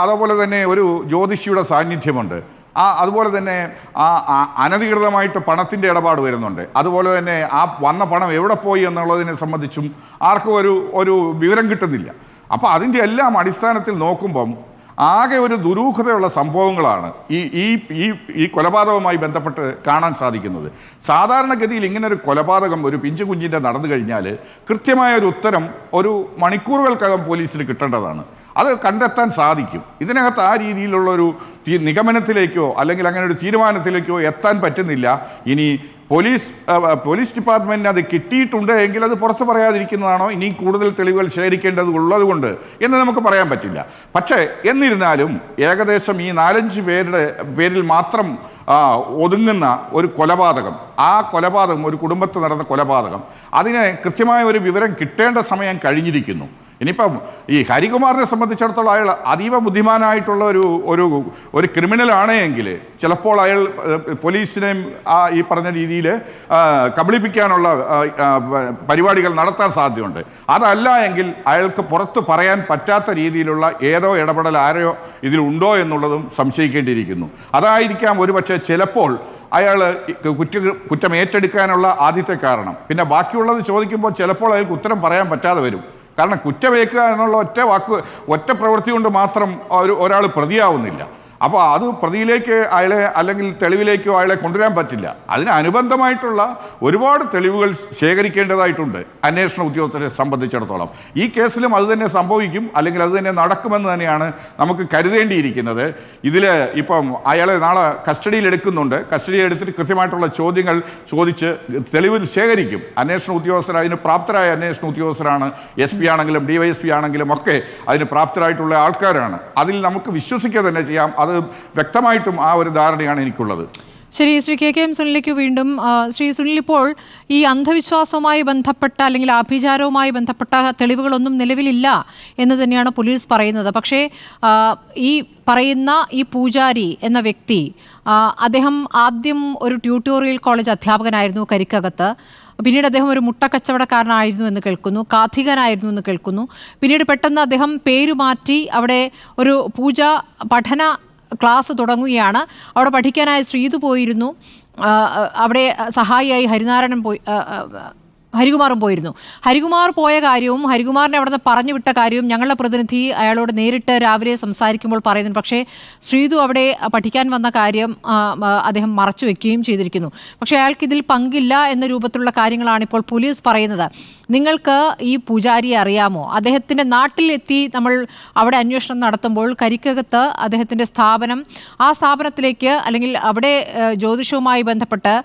അതുപോലെ തന്നെ ഒരു ജ്യോതിഷിയുടെ സാന്നിധ്യമുണ്ട്. അതുപോലെ തന്നെ അനധികൃതമായിട്ട് പണത്തിൻ്റെ ഇടപാട് വരുന്നുണ്ട്. അതുപോലെ തന്നെ വന്ന പണം എവിടെ പോയി എന്നുള്ളതിനെ സംബന്ധിച്ചും ആർക്കും ഒരു വിവരം കിട്ടുന്നില്ല. അപ്പോൾ അതിൻ്റെ എല്ലാം അടിസ്ഥാനത്തിൽ നോക്കുമ്പം ആകെ ഒരു ദുരൂഹതയുള്ള സംഭവങ്ങളാണ് ഈ കൊലപാതകവുമായി ബന്ധപ്പെട്ട് കാണാൻ സാധിക്കുന്നത്. സാധാരണഗതിയിൽ ഇങ്ങനൊരു കൊലപാതകം ഒരു പിഞ്ചു കുഞ്ഞിൻ്റെ നടന്നു കഴിഞ്ഞാൽ കൃത്യമായ ഒരു ഉത്തരം ഒരു മണിക്കൂറുകൾക്കകം പോലീസിന് കിട്ടേണ്ടതാണ്. അത് കണ്ടെത്താൻ സാധിക്കും. ഇതിനകത്ത് ആ രീതിയിലുള്ളൊരു നിഗമനത്തിലേക്കോ അല്ലെങ്കിൽ അങ്ങനെ ഒരു തീരുമാനത്തിലേക്കോ എത്താൻ പറ്റുന്നില്ല. ഇനി പോലീസ് ഡിപ്പാർട്ട്മെൻറ്റിന് അത് കിട്ടിയിട്ടുണ്ട് എങ്കിൽ അത് പുറത്ത് പറയാതിരിക്കുന്നതാണോ ഇനി കൂടുതൽ തെളിവുകൾ ശേഖരിക്കേണ്ടത് ഉള്ളതുകൊണ്ട് എന്ന് നമുക്ക് പറയാൻ പറ്റില്ല. പക്ഷേ എന്നിരുന്നാലും ഏകദേശം ഈ 4-5 പേരുടെ പേരിൽ മാത്രം ഒതുങ്ങുന്ന ഒരു കൊലപാതകം, ആ കൊലപാതകം ഒരു കുടുംബത്തിൽ നടന്ന കൊലപാതകം, അതിന് കൃത്യമായ ഒരു വിവരം കിട്ടേണ്ട സമയം കഴിഞ്ഞിരിക്കുന്നു. ഇനിയിപ്പം ഈ ഹരികുമാറിനെ സംബന്ധിച്ചിടത്തോളം അയാൾ അതീവ ബുദ്ധിമാനായിട്ടുള്ള ഒരു ക്രിമിനലാണ് എങ്കിൽ ചിലപ്പോൾ അയാൾ പോലീസിനെയും ഈ പറഞ്ഞ രീതിയിൽ കബളിപ്പിക്കാനുള്ള പരിപാടികൾ നടത്താൻ സാധ്യതയുണ്ട്. അതല്ല എങ്കിൽ അയാൾക്ക് പുറത്ത് പറയാൻ പറ്റാത്ത രീതിയിലുള്ള ഏതോ ഇടപെടൽ ആരോ ഇതിലുണ്ടോ എന്നുള്ളതും സംശയിക്കേണ്ടിയിരിക്കുന്നു. അതായിരിക്കാം ഒരുപക്ഷെ ചിലപ്പോൾ അയാൾ കുറ്റം ഏറ്റെടുക്കാനുള്ള ആദ്യത്തെ കാരണം. പിന്നെ ബാക്കിയുള്ളത് ചോദിക്കുമ്പോൾ ചിലപ്പോൾ അയാൾക്ക് ഉത്തരം പറയാൻ പറ്റാതെ വരും. കാരണം കുറ്റമേക്കുക എന്നുള്ള ഒറ്റ പ്രവൃത്തി കൊണ്ട് മാത്രം ഒരാൾ പ്രതിയാവുന്നില്ല. അപ്പോൾ അത് പ്രതിയിലേക്ക് അയാളെ അല്ലെങ്കിൽ തെളിവിലേക്കോ അയാളെ കൊണ്ടുവരാൻ പറ്റില്ല. അതിനനുബന്ധമായിട്ടുള്ള ഒരുപാട് തെളിവുകൾ ശേഖരിക്കേണ്ടതായിട്ടുണ്ട് അന്വേഷണ ഉദ്യോഗസ്ഥരെ സംബന്ധിച്ചിടത്തോളം. ഈ കേസിലും അത് തന്നെ സംഭവിക്കും അല്ലെങ്കിൽ അത് തന്നെ നടക്കുമെന്ന് തന്നെയാണ് നമുക്ക് കരുതേണ്ടിയിരിക്കുന്നത്. ഇതിൽ ഇപ്പം അയാളെ നാളെ കസ്റ്റഡിയിലെടുക്കുന്നുണ്ട്. കസ്റ്റഡിയിലെടുത്തിട്ട് കൃത്യമായിട്ടുള്ള ചോദ്യങ്ങൾ ചോദിച്ച് തെളിവ് ശേഖരിക്കും. അന്വേഷണ ഉദ്യോഗസ്ഥർ അതിന് പ്രാപ്തരായ അന്വേഷണ ഉദ്യോഗസ്ഥരാണ്. SP ആണെങ്കിലും DYSP ആണെങ്കിലും ഒക്കെ അതിന് പ്രാപ്തരായിട്ടുള്ള ആൾക്കാരാണ്. അതിൽ നമുക്ക് വിശ്വസിക്കുക തന്നെ ചെയ്യാം. അത് വ്യക്തമായിട്ടും ആ ഒരു ധാരണയാണ് എനിക്കുള്ളത്. ശരി, ശ്രീ KM സുനിലേക്ക് വീണ്ടും. ശ്രീ സുനിൽ, ഇപ്പോൾ ഈ അന്ധവിശ്വാസവുമായി ബന്ധപ്പെട്ട അല്ലെങ്കിൽ ആഭിചാരവുമായി ബന്ധപ്പെട്ട തെളിവുകളൊന്നും നിലവിലില്ല എന്ന് തന്നെയാണ് പോലീസ് പറയുന്നത്. പക്ഷേ ഈ പറയുന്ന ഈ പൂജാരി എന്ന വ്യക്തി അദ്ദേഹം ആദ്യം ഒരു ട്യൂട്ടോറിയൽ കോളേജ് അധ്യാപകനായിരുന്നു കരിക്കകത്ത്. പിന്നീട് അദ്ദേഹം ഒരു മുട്ടക്കച്ചവടക്കാരനായിരുന്നു എന്ന് കേൾക്കുന്നു, കാഥികനായിരുന്നു എന്ന് കേൾക്കുന്നു. പിന്നീട് പെട്ടെന്ന് അദ്ദേഹം പേരുമാറ്റി അവിടെ ഒരു പൂജ പഠന ക്ലാസ് തുടങ്ങുകയാണ്. അവിടെ പഠിക്കാനായി ശ്രീതു പോയിരുന്നു. അവിടെ സഹായിയായി ഹരികുമാറും പോയിരുന്നു. ഹരികുമാർ പോയ കാര്യവും ഹരികുമാറിനെ അവിടെ നിന്ന് പറഞ്ഞു വിട്ട കാര്യവും ഞങ്ങളുടെ പ്രതിനിധി അയാളോട് നേരിട്ട് രാവിലെ സംസാരിക്കുമ്പോൾ പറയുന്നു. പക്ഷേ ശ്രീതു അവിടെ പഠിക്കാൻ വന്ന കാര്യം അദ്ദേഹം മറച്ചു വെക്കുകയും ചെയ്തിരിക്കുന്നു. പക്ഷേ അയാൾക്ക് ഇതിൽ പങ്കില്ല എന്ന രൂപത്തിലുള്ള കാര്യങ്ങളാണ് ഇപ്പോൾ പോലീസ് പറയുന്നത്. നിങ്ങൾക്ക് ഈ പൂജാരിയെ അറിയാമോ? അദ്ദേഹത്തിൻ്റെ നാട്ടിലെത്തി നമ്മൾ അവിടെ അന്വേഷണം നടത്തുമ്പോൾ കരിക്കകത്ത് അദ്ദേഹത്തിൻ്റെ സ്ഥാപനം, ആ സ്ഥാപനത്തിലേക്ക് അല്ലെങ്കിൽ അവിടെ ജ്യോതിഷവുമായി ബന്ധപ്പെട്ട്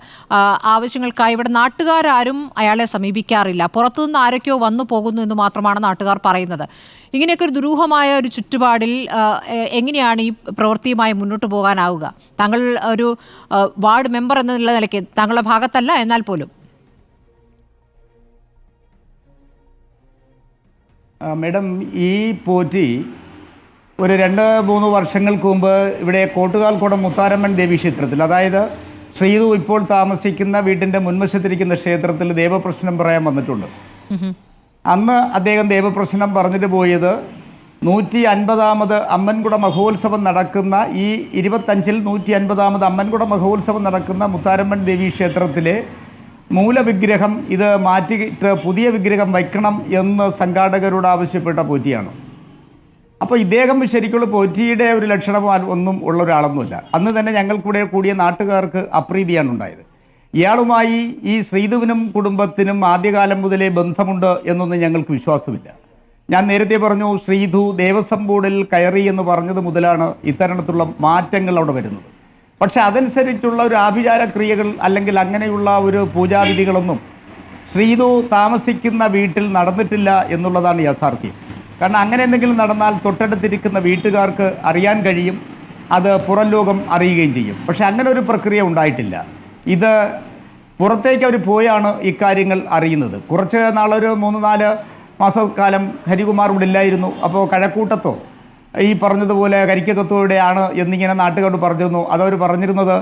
ആവശ്യങ്ങൾക്കായി ഇവിടെ നാട്ടുകാരും അയാളെ സമീപിക്കാറില്ല. പുറത്തുനിന്ന് ആരൊക്കെയോ വന്നു പോകുന്നു എന്ന് മാത്രമാണ് നാട്ടുകാർ പറയുന്നത്. ഇങ്ങനെയൊക്കെ ഒരു ദുരൂഹമായ ഒരു ചുറ്റുപാടിൽ എങ്ങനെയാണ് ഈ പ്രവൃത്തിയുമായി മുന്നോട്ട് പോകാനാവുക? താങ്കൾ ഒരു വാർഡ് മെമ്പർ എന്നുള്ള നിലയ്ക്ക് താങ്കളുടെ ഭാഗത്തല്ല, എന്നാൽ പോലും. മേഡം, ഈ പോറ്റി ഒരു 2-3 വർഷങ്ങൾക്ക് മുമ്പ് ഇവിടെ കോട്ടുകാൽക്കുടം മുത്താരമ്മൻ ദേവി ക്ഷേത്രത്തിൽ, അതായത് ശ്രീതു ഇപ്പോൾ താമസിക്കുന്ന വീട്ടിൻ്റെ മുൻവശത്തിരിക്കുന്ന ക്ഷേത്രത്തിൽ ദേവപ്രശ്നം പറയാൻ വന്നിട്ടുണ്ട്. അന്ന് അദ്ദേഹം ദേവപ്രശ്നം പറഞ്ഞിട്ട് പോയത് 150ാമത് അമ്മൻകുട മഹോത്സവം നടക്കുന്ന ഈ 25-ൽ 150ാമത് അമ്മൻകുട മഹോത്സവം നടക്കുന്ന മുത്താരമ്മൻ ദേവി ക്ഷേത്രത്തിലെ മൂലവിഗ്രഹം ഇത് മാറ്റിയിട്ട് പുതിയ വിഗ്രഹം വയ്ക്കണം എന്ന് സംഘാടകരോട് ആവശ്യപ്പെട്ട പോറ്റിയാണ്. അപ്പോൾ ഇദ്ദേഹം ശരിക്കുള്ള പോറ്റിയുടെ ഒരു ലക്ഷണമോ ഒന്നും ഉള്ള ഒരാളൊന്നുമില്ല. അന്ന് തന്നെ ഞങ്ങൾക്കൂടെ കൂടിയ നാട്ടുകാർക്ക് അപ്രീതിയാണ് ഉണ്ടായത്. ഇയാളുമായി ഈ ശ്രീധുവിനും കുടുംബത്തിനും ആദ്യകാലം മുതലേ ബന്ധമുണ്ട് എന്നൊന്നും ഞങ്ങൾക്ക് വിശ്വാസമില്ല. ഞാൻ നേരത്തെ പറഞ്ഞു, ശ്രീധു ദേവസ്വം ബോർഡിൽ കയറി എന്ന് പറഞ്ഞത് മുതലാണ് ഇത്തരത്തിലുള്ള മാറ്റങ്ങൾ അവിടെ വരുന്നത്. പക്ഷെ അതനുസരിച്ചുള്ള ഒരു ആഭിചാര ക്രിയകൾ അല്ലെങ്കിൽ അങ്ങനെയുള്ള ഒരു പൂജാവിധികളൊന്നും ശ്രീധു താമസിക്കുന്ന വീട്ടിൽ നടന്നിട്ടില്ല എന്നുള്ളതാണ് യാഥാർത്ഥ്യം. കാരണം അങ്ങനെ എന്തെങ്കിലും നടന്നാൽ തൊട്ടടുത്തിരിക്കുന്ന വീട്ടുകാർക്ക് അറിയാൻ കഴിയും, അത് പുറം ലോകം അറിയുകയും ചെയ്യും. പക്ഷെ അങ്ങനെ ഒരു പ്രക്രിയ ഉണ്ടായിട്ടില്ല. ഇത് പുറത്തേക്ക് അവർ പോയാണ് ഇക്കാര്യങ്ങൾ അറിയുന്നത്. കുറച്ച് നാളൊരു 3-4 മാസക്കാലം ഹരികുമാർ ഇവിടെ ഇല്ലായിരുന്നു. അപ്പോൾ കഴക്കൂട്ടത്തോ ഈ പറഞ്ഞതുപോലെ കരിക്കകത്തോടെയാണ് എന്നിങ്ങനെ നാട്ടുകാരോട് പറഞ്ഞിരുന്നു. അതവർ പറഞ്ഞിരുന്നത്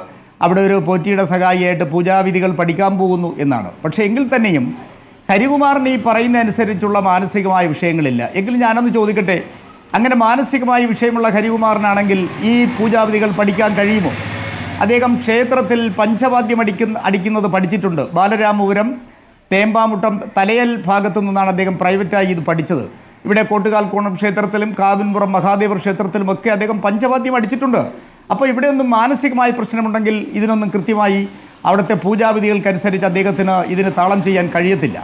അവിടെ ഒരു പോറ്റിയുടെ സഹായിയായിട്ട് പൂജാവിധികൾ പഠിക്കാൻ പോകുന്നു എന്നാണ്. പക്ഷേ എങ്കിൽ തന്നെയും ഹരികുമാറിന് ഈ പറയുന്ന അനുസരിച്ചുള്ള മാനസികമായ വിഷയങ്ങളില്ല. എങ്കിലും ഞാനൊന്ന് ചോദിക്കട്ടെ, അങ്ങനെ മാനസികമായ വിഷയമുള്ള ഹരികുമാറിനാണെങ്കിൽ ഈ പൂജാവിധികൾ പഠിക്കാൻ കഴിയുമോ? അദ്ദേഹം ക്ഷേത്രത്തിൽ പഞ്ചവാദ്യം അടിക്കുന്നത് പഠിച്ചിട്ടുണ്ട്. ബാലരാമപുരം തേമ്പാമുട്ടം തലയൽ ഭാഗത്തു നിന്നാണ് അദ്ദേഹം പ്രൈവറ്റായി ഇത് പഠിച്ചത്. ഇവിടെ കോട്ടുകാൽക്കോണം ക്ഷേത്രത്തിലും കാവിൻപുറം മഹാദേവർ ക്ഷേത്രത്തിലുമൊക്കെ അദ്ദേഹം പഞ്ചവാദ്യം അടിച്ചിട്ടുണ്ട്. അപ്പോൾ ഇവിടെയൊന്നും മാനസികമായ പ്രശ്നമുണ്ടെങ്കിൽ ഇതിനൊന്നും കൃത്യമായി അവിടുത്തെ പൂജാവിധികൾക്കനുസരിച്ച് അദ്ദേഹത്തിന് ഇതിന് താളം ചെയ്യാൻ കഴിയത്തില്ല.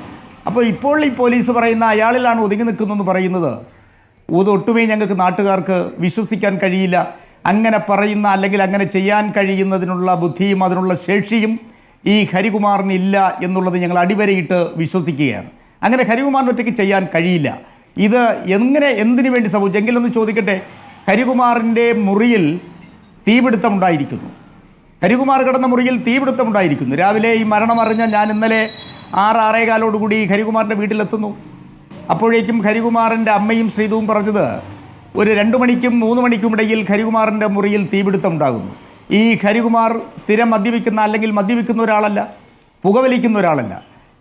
അപ്പോൾ ഇപ്പോൾ ഈ പോലീസ് പറയുന്ന അയാളിലാണ് ഒതുങ്ങി നിൽക്കുന്നതെന്ന് പറയുന്നത് ഒട്ടുമേ ഞങ്ങൾക്ക് നാട്ടുകാർക്ക് വിശ്വസിക്കാൻ കഴിയില്ല. അങ്ങനെ പറയുന്ന അല്ലെങ്കിൽ അങ്ങനെ ചെയ്യാൻ കഴിയുന്നതിനുള്ള ബുദ്ധിയും അതിനുള്ള ശേഷിയും ഈ ഹരികുമാറിന് ഇല്ല എന്നുള്ളത് ഞങ്ങൾ അടിവരയിട്ട് വിശ്വസിക്കുകയാണ്. അങ്ങനെ ഹരികുമാറിന് ഒറ്റയ്ക്ക് ചെയ്യാൻ കഴിയില്ല. ഇത് എന്തിനു വേണ്ടി സംഭവിച്ചു? എങ്കിലൊന്ന് ചോദിക്കട്ടെ, ഹരികുമാറിൻ്റെ മുറിയിൽ തീപിടുത്തമുണ്ടായിരിക്കുന്നു. ഹരികുമാർ കിടന്ന മുറിയിൽ തീപിടുത്തമുണ്ടായിരിക്കുന്നു. രാവിലെ ഈ മരണമറിഞ്ഞ ഞാൻ ഇന്നലെ 6-6:15 ഹരികുമാറിൻ്റെ വീട്ടിലെത്തുന്നു. അപ്പോഴേക്കും ഹരികുമാറിൻ്റെ അമ്മയും ശ്രീധുവും പറഞ്ഞത് ഒരു 2 മണിക്കും 3 മണിക്കും ഇടയിൽ ഹരികുമാറിൻ്റെ മുറിയിൽ തീപിടുത്തം ഉണ്ടാകുന്നു. ഈ ഹരികുമാർ സ്ഥിരം മദ്യപിക്കുന്ന അല്ലെങ്കിൽ മദ്യപിക്കുന്ന ഒരാളല്ല, പുകവലിക്കുന്ന ഒരാളല്ല.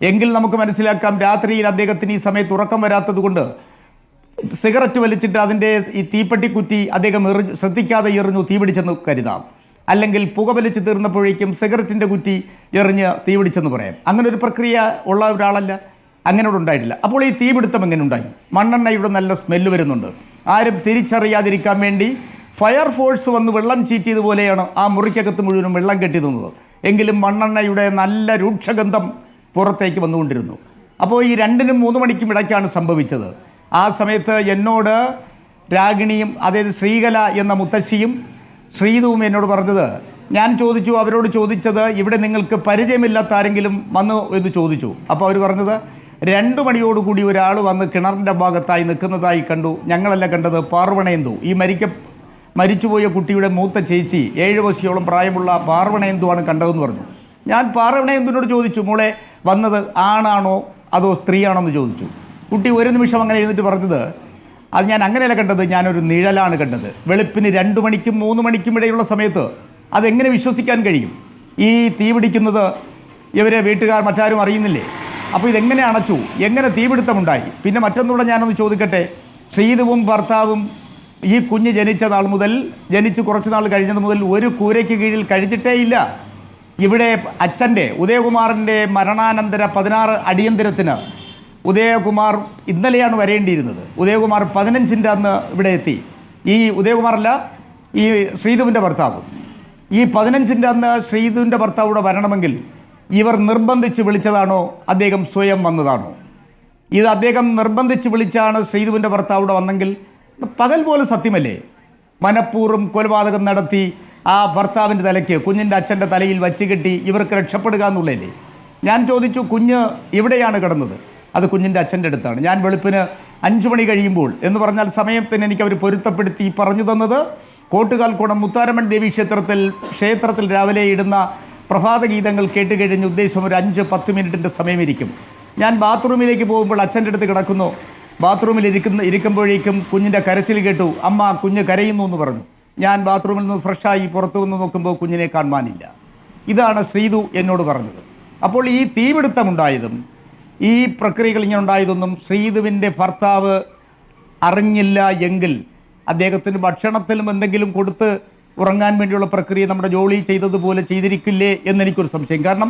എങ്കിൽ നമുക്ക് മനസ്സിലാക്കാം രാത്രിയിൽ അദ്ദേഹത്തിന് ഈ സമയത്ത് ഉറക്കം വരാത്തത് കൊണ്ട് സിഗരറ്റ് വലിച്ചിട്ട് അതിൻ്റെ ഈ തീപ്പെട്ടിക്കുറ്റി അദ്ദേഹം ശ്രദ്ധിക്കാതെ എറിഞ്ഞു, തീപിടിച്ചെന്ന് കരുതാം. അല്ലെങ്കിൽ പുകവലിച്ച് തീർന്നപ്പോഴേക്കും സിഗരറ്റിൻ്റെ കുറ്റി എറിഞ്ഞ് തീപിടിച്ചെന്ന് പറയാം. അങ്ങനെ ഒരു പ്രക്രിയ ഉള്ള ഒരാളല്ല, അങ്ങനെ ഉണ്ടായിട്ടില്ല. അപ്പോൾ ഈ തീപിടുത്തം എങ്ങനെ ഉണ്ടായി? മണ്ണെണ്ണയുടെ നല്ല സ്മെല്ല് വരുന്നുണ്ട്. ആരും തിരിച്ചറിയാതിരിക്കാൻ വേണ്ടി ഫയർഫോഴ്സ് വന്ന് വെള്ളം ചീറ്റിയതുപോലെയാണ് ആ മുറിക്കകത്ത് മുഴുവനും വെള്ളം കെട്ടി നിന്നത്. എങ്കിലും മണ്ണെണ്ണയുടെ നല്ല രൂക്ഷഗന്ധം പുറത്തേക്ക് വന്നുകൊണ്ടിരുന്നു. അപ്പോൾ ഈ 2-നും 3 മണിക്കും ഇടയ്ക്കാണ് സംഭവിച്ചത്. ആ സമയത്ത് എന്നോട് രാഗിണിയും അതായത് ശ്രീകല എന്ന മുത്തശ്ശിയും ശ്രീധുവും എന്നോട് പറഞ്ഞത്, ഞാൻ ചോദിച്ചു, അവരോട് ചോദിച്ചത് ഇവിടെ നിങ്ങൾക്ക് പരിചയമില്ലാത്ത ആരെങ്കിലും വന്ന് എന്ന് ചോദിച്ചു. അപ്പോൾ അവർ പറഞ്ഞത് 2 മണിയോടുകൂടി ഒരാൾ വന്ന് കിണറിൻ്റെ ഭാഗത്തായി നിൽക്കുന്നതായി കണ്ടു. ഞങ്ങളല്ല കണ്ടത്, പാർവണേന്ദു, ഈ മരിച്ചുപോയ കുട്ടിയുടെ മൂത്ത ചേച്ചി 7 വർഷയോളം പ്രായമുള്ള പാർവണേന്ദുവാണ് കണ്ടതെന്ന് പറഞ്ഞു. ഞാൻ പാർവണേന്ദുവിനോട് ചോദിച്ചു, മോളെ വന്നത് ആണാണോ അതോ സ്ത്രീയാണോ എന്ന് ചോദിച്ചു. കുട്ടി ഒരു നിമിഷം അങ്ങനെ എഴുന്നിട്ട് പറഞ്ഞത്, അത് ഞാൻ അങ്ങനെയല്ല കണ്ടത്, ഞാനൊരു നിഴലാണ് കണ്ടത്. വെളുപ്പിന് 2 മണിക്കും 3 മണിക്കും ഇടയിലുള്ള സമയത്ത് അതെങ്ങനെ വിശ്വസിക്കാൻ കഴിയും? ഈ തീ പിടിക്കുന്നത് ഇവരെ വീട്ടുകാർ മറ്റാരും അറിയുന്നില്ലേ? അപ്പോൾ ഇതെങ്ങനെ അണച്ചു? എങ്ങനെ തീപിടുത്തമുണ്ടായി? പിന്നെ മറ്റൊന്നുകൂടെ ഞാനൊന്ന് ചോദിക്കട്ടെ, ശ്രീധുവും ഭർത്താവും ഈ കുഞ്ഞ് ജനിച്ച നാൾ മുതൽ, ജനിച്ച് കുറച്ച് നാൾ കഴിഞ്ഞത് മുതൽ ഒരു കൂരയ്ക്ക് കീഴിൽ കഴിച്ചിട്ടേ ഇല്ല. ഇവിടെ അച്ഛൻ്റെ ഉദയകുമാറിൻ്റെ മരണാനന്തര 16 അടിയന്തരത്തിന് ഉദയകുമാർ ഇന്നലെയാണ് വരേണ്ടിയിരുന്നത്. ഉദയകുമാർ 15-ൻ്റെ അന്ന് ഇവിടെ എത്തി. ഈ ഉദയകുമാറല്ല, ഈ ശ്രീധുവിൻ്റെ ഭർത്താവ്. ഈ 15-ൻ്റെ അന്ന് ശ്രീധുവിൻ്റെ ഭർത്താവ് ഇവിടെ വരണമെങ്കിൽ ഇവർ നിർബന്ധിച്ച് വിളിച്ചതാണോ അദ്ദേഹം സ്വയം വന്നതാണോ? ഇത് അദ്ദേഹം നിർബന്ധിച്ച് വിളിച്ചാണ് ശ്രീധുവിൻ്റെ ഭർത്താവ് ഇവിടെ വന്നെങ്കിൽ പകൽ പോലെ സത്യമല്ലേ? മനഃപൂർവ്വം കൊലപാതകം നടത്തി ആ ഭർത്താവിൻ്റെ തലയ്ക്ക് കുഞ്ഞിൻ്റെ അച്ഛൻ്റെ തലയിൽ വച്ച് കെട്ടി ഇവർക്ക് രക്ഷപ്പെടുക എന്നുള്ളതല്ലേ? ഞാൻ ചോദിച്ചു, കുഞ്ഞ് ഇവിടെയാണ് കിടന്നത്, അത് കുഞ്ഞിൻ്റെ അച്ഛൻ്റെ അടുത്താണ്. ഞാൻ വെളുപ്പിന് 5 മണി കഴിയുമ്പോൾ എന്ന് പറഞ്ഞാൽ സമയത്തിന് എനിക്ക് അവർ പൊരുത്തപ്പെടുത്തി പറഞ്ഞു തന്നത് കോട്ടുകാൽക്കോണം മുത്താരമ്മൻ ദേവി ക്ഷേത്രത്തിൽ രാവിലെ ഇടുന്ന പ്രഭാത ഗീതങ്ങൾ കേട്ട് കഴിഞ്ഞ് ഉദ്ദേശം ഒരു 5-10 മിനിറ്റിൻ്റെ സമയമിരിക്കും. ഞാൻ ബാത്റൂമിലേക്ക് പോകുമ്പോൾ അച്ഛൻ്റെ അടുത്ത് കിടക്കുന്നു. ബാത്റൂമിൽ ഇരിക്കുമ്പോഴേക്കും കുഞ്ഞിൻ്റെ കരച്ചിൽ കേട്ടു. അമ്മ, കുഞ്ഞ് കരയുന്നു എന്ന് പറഞ്ഞു. ഞാൻ ബാത്റൂമിൽ നിന്ന് ഫ്രഷായി പുറത്തു വന്ന് നോക്കുമ്പോൾ കുഞ്ഞിനെ കാണുവാനില്ല. ഇതാണ് ശ്രീധു എന്നോട് പറഞ്ഞത്. അപ്പോൾ ഈ തീപിടുത്തമുണ്ടായതും ഈ പ്രക്രിയകൾ ഇങ്ങനെ ഉണ്ടായതൊന്നും ശ്രീധുവിൻ്റെ ഭർത്താവ് അറിഞ്ഞില്ല എങ്കിൽ അദ്ദേഹത്തിന് ഭക്ഷണത്തിലും എന്തെങ്കിലും കൊടുത്ത് ഉറങ്ങാൻ വേണ്ടിയുള്ള പ്രക്രിയ നമ്മുടെ ജോളി ചെയ്തതുപോലെ ചെയ്തിരിക്കില്ലേ എന്നെനിക്കൊരു സംശയം. കാരണം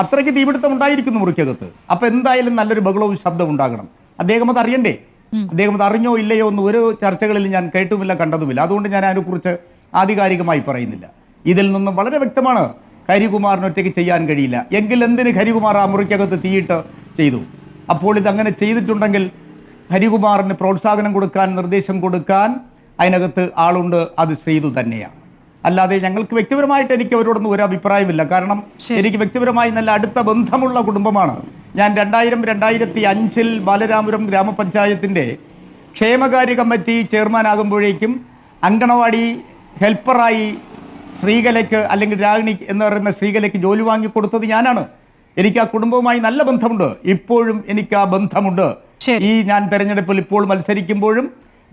അത്രയ്ക്ക് തീപിടുത്തം ഉണ്ടായിരിക്കുന്നു മുറിക്കകത്ത്. അപ്പോൾ എന്തായാലും നല്ലൊരു ബഹളവും ശബ്ദം ഉണ്ടാകണം. അദ്ദേഹം അത് അറിയണ്ടേ? അദ്ദേഹം അത് അറിഞ്ഞോ ഇല്ലയോ എന്ന് ഒരു ചർച്ചകളിൽ ഞാൻ കേട്ടുമില്ല കണ്ടതുമില്ല. അതുകൊണ്ട് ഞാൻ അതിനെക്കുറിച്ച് ആധികാരികമായി പറയുന്നില്ല. ഇതിൽ നിന്നും വളരെ വ്യക്തമാണ് ഹരികുമാറിന് ഒറ്റയ്ക്ക് ചെയ്യാൻ കഴിയില്ല. എങ്കിൽ എന്തിന് ഹരികുമാർ ആ മുറിക്കകത്ത് തീയിട്ട് ചെയ്തു? അപ്പോൾ ഇതങ്ങനെ ചെയ്തിട്ടുണ്ടെങ്കിൽ ഹരികുമാറിന് പ്രോത്സാഹനം കൊടുക്കാൻ, നിർദ്ദേശം കൊടുക്കാൻ അതിനകത്ത് ആളുണ്ട്. അത് ശ്രീതു തന്നെയാണ്. അല്ലാതെ ഞങ്ങൾക്ക് വ്യക്തിപരമായിട്ട് എനിക്ക് അവരോടൊന്നും ഒരു അഭിപ്രായമില്ല. കാരണം എനിക്ക് വ്യക്തിപരമായി നല്ല അടുത്ത ബന്ധമുള്ള കുടുംബമാണ്. ഞാൻ 2005 ബാലരാമപുരം ഗ്രാമപഞ്ചായത്തിൻ്റെ ക്ഷേമകാര്യ കമ്മിറ്റി ചെയർമാനാകുമ്പോഴേക്കും അങ്കണവാടി ഹെൽപ്പറായി ശ്രീകലയ്ക്ക്, അല്ലെങ്കിൽ രാഗിണി എന്ന് പറയുന്ന ശ്രീകലയ്ക്ക് ജോലി വാങ്ങിക്കൊടുത്തത് ഞാനാണ്. എനിക്ക് ആ കുടുംബവുമായി നല്ല ബന്ധമുണ്ട്. ഇപ്പോഴും എനിക്ക് ആ ബന്ധമുണ്ട്. ഈ ഞാൻ തെരഞ്ഞെടുപ്പിൽ ഇപ്പോൾ മത്സരിക്കുമ്പോഴും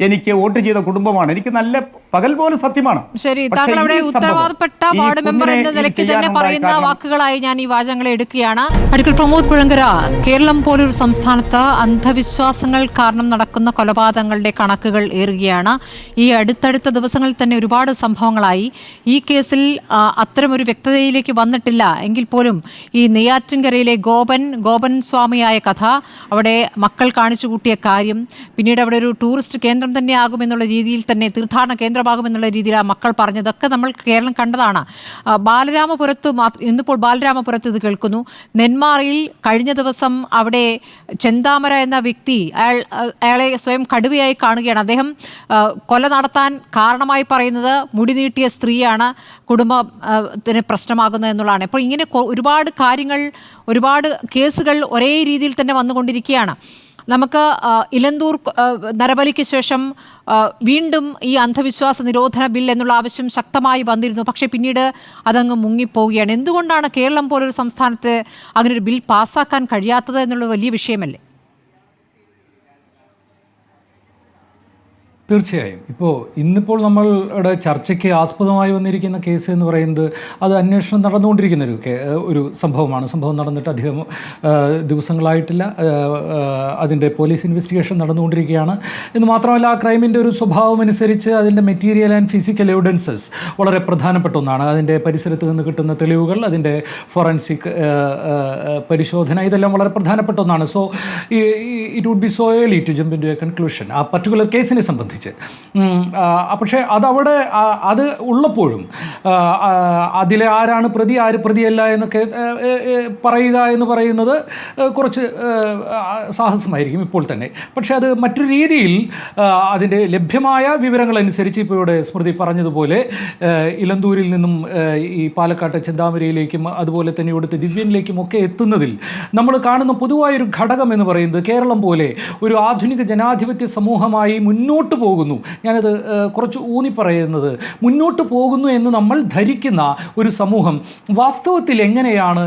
എനിക്ക് വോട്ട് ചെയ്ത കുടുംബമാണ്. എനിക്ക് നല്ല പകൽ പോലെ സത്യമാണ്. ശരി, താങ്കൾ അവിടെ ഉത്തരവാദപ്പെട്ട വാർഡ് മെമ്പർ എന്ന നിലയ്ക്ക് തന്നെ പറയുന്ന വാക്കുകളായി ഞാൻ ഈ വാചകങ്ങളെ എടുക്കുകയാണ്. അഡ്വക്കേറ്റ് പ്രമോദ് പുഴങ്കര, കേരളം പോലൊരു സംസ്ഥാനത്ത് അന്ധവിശ്വാസങ്ങൾ കാരണം നടക്കുന്ന കൊലപാതകങ്ങളുടെ കണക്കുകൾ ഏറുകയാണ്. ഈ അടുത്തടുത്ത ദിവസങ്ങളിൽ തന്നെ ഒരുപാട് സംഭവങ്ങളായി. ഈ കേസിൽ അത്തരമൊരു വ്യക്തതയിലേക്ക് വന്നിട്ടില്ല എങ്കിൽ പോലും ഈ നെയ്യാറ്റിൻകരയിലെ ഗോപൻ സ്വാമിയായ കഥ, അവിടെ മക്കൾ കാണിച്ചു കൂട്ടിയ കാര്യം, പിന്നീട് അവിടെ ഒരു ടൂറിസ്റ്റ് കേന്ദ്രം തന്നെ ആകുമെന്നുള്ള രീതിയിൽ തന്നെ, തീർത്ഥാടന കേന്ദ്രമാകുമെന്നുള്ള രീതിയിൽ ആ മക്കൾ പറഞ്ഞതൊക്കെ നമ്മൾ കേരളം കണ്ടതാണ്. ഇന്നിപ്പോൾ ബാലരാമപുരത്ത് ഇത് കേൾക്കുന്നു. നെന്മാറയിൽ കഴിഞ്ഞ ദിവസം അവിടെ ചെന്താമര എന്ന വ്യക്തി അയാളെ സ്വയം കടുവയായി കാണുകയാണ്. അദ്ദേഹം കൊല നടത്താൻ കാരണമായി പറയുന്നത് മുടി നീട്ടിയ സ്ത്രീയാണ് കുടുംബത്തിന് പ്രശ്നമാകുന്നത് എന്നുള്ളതാണ്. അപ്പോൾ ഇങ്ങനെ ഒരുപാട് കാര്യങ്ങൾ, ഒരുപാട് കേസുകൾ ഒരേ രീതിയിൽ തന്നെ വന്നുകൊണ്ടിരിക്കുകയാണ്. നമുക്ക് ഇലന്തൂർ നരബലിക്ക് ശേഷം വീണ്ടും ഈ അന്ധവിശ്വാസ നിരോധന ബിൽ എന്നുള്ള ആവശ്യം ശക്തമായി വന്നിരുന്നു. പക്ഷേ പിന്നീട് അതങ്ങ് മുങ്ങിപ്പോവുകയാണ്. എന്തുകൊണ്ടാണ് കേരളം പോലൊരു സംസ്ഥാനത്ത് അങ്ങനെ ഒരു ബിൽ പാസ്സാക്കാൻ കഴിയാത്തത് എന്നുള്ള വലിയ വിഷയമല്ലേ? തീർച്ചയായും. ഇന്നിപ്പോൾ നമ്മളുടെ ചർച്ചയ്ക്ക് ആസ്പദമായി വന്നിരിക്കുന്ന കേസ് എന്ന് പറയുന്നത് അത് അന്വേഷണം നടന്നുകൊണ്ടിരിക്കുന്ന ഒരു സംഭവമാണ്. സംഭവം നടന്നിട്ട് അധികം ദിവസങ്ങളായിട്ടില്ല. അതിൻ്റെ പോലീസ് ഇൻവെസ്റ്റിഗേഷൻ നടന്നുകൊണ്ടിരിക്കുകയാണ്. എന്ന് മാത്രമല്ല, ആ ക്രൈമിൻ്റെ ഒരു സ്വഭാവം അനുസരിച്ച് അതിൻ്റെ മെറ്റീരിയൽ ആൻഡ് ഫിസിക്കൽ എവിഡൻസസ് വളരെ പ്രധാനപ്പെട്ട ഒന്നാണ്. അതിൻ്റെ പരിസരത്ത് നിന്ന് കിട്ടുന്ന തെളിവുകൾ, അതിൻ്റെ ഫോറൻസിക് പരിശോധന, ഇതെല്ലാം വളരെ പ്രധാനപ്പെട്ട ഒന്നാണ്. So it would be so early to jump in to a conclusion ആ പർട്ടിക്കുലർ കേസിനെ സംബന്ധിച്ച്. പക്ഷേ അതവിടെ അത് ഉള്ളപ്പോഴും അതിലെ ആരാണ് പ്രതി, ആര് പ്രതിയല്ല എന്നൊക്കെ പറയുക എന്ന് പറയുന്നത് കുറച്ച് സാഹസമായിരിക്കും ഇപ്പോൾ തന്നെ. പക്ഷേ അത് മറ്റൊരു രീതിയിൽ അതിൻ്റെ ലഭ്യമായ വിവരങ്ങളനുസരിച്ച് ഇപ്പോൾ ഇവിടെ സ്മൃതി പറഞ്ഞതുപോലെ ഇലന്തൂരിൽ നിന്നും ഈ പാലക്കാട്ടെ ചെന്താമരയിലേക്കും അതുപോലെ തന്നെ ഇവിടുത്തെ ദിവ്യനിലേക്കും ഒക്കെ എത്തുന്നതിൽ നമ്മൾ കാണുന്ന പൊതുവായൊരു ഘടകം എന്ന് പറയുന്നത് കേരളം പോലെ ഒരു ആധുനിക ജനാധിപത്യ സമൂഹമായി മുന്നോട്ട് പോകുന്നു. ഞാനത് കുറച്ച് ഊന്നി പറയുന്നത്, മുന്നോട്ട് പോകുന്നു എന്ന് നമ്മൾ ധരിക്കുന്ന ഒരു സമൂഹം വാസ്തവത്തിൽ എങ്ങനെയാണ്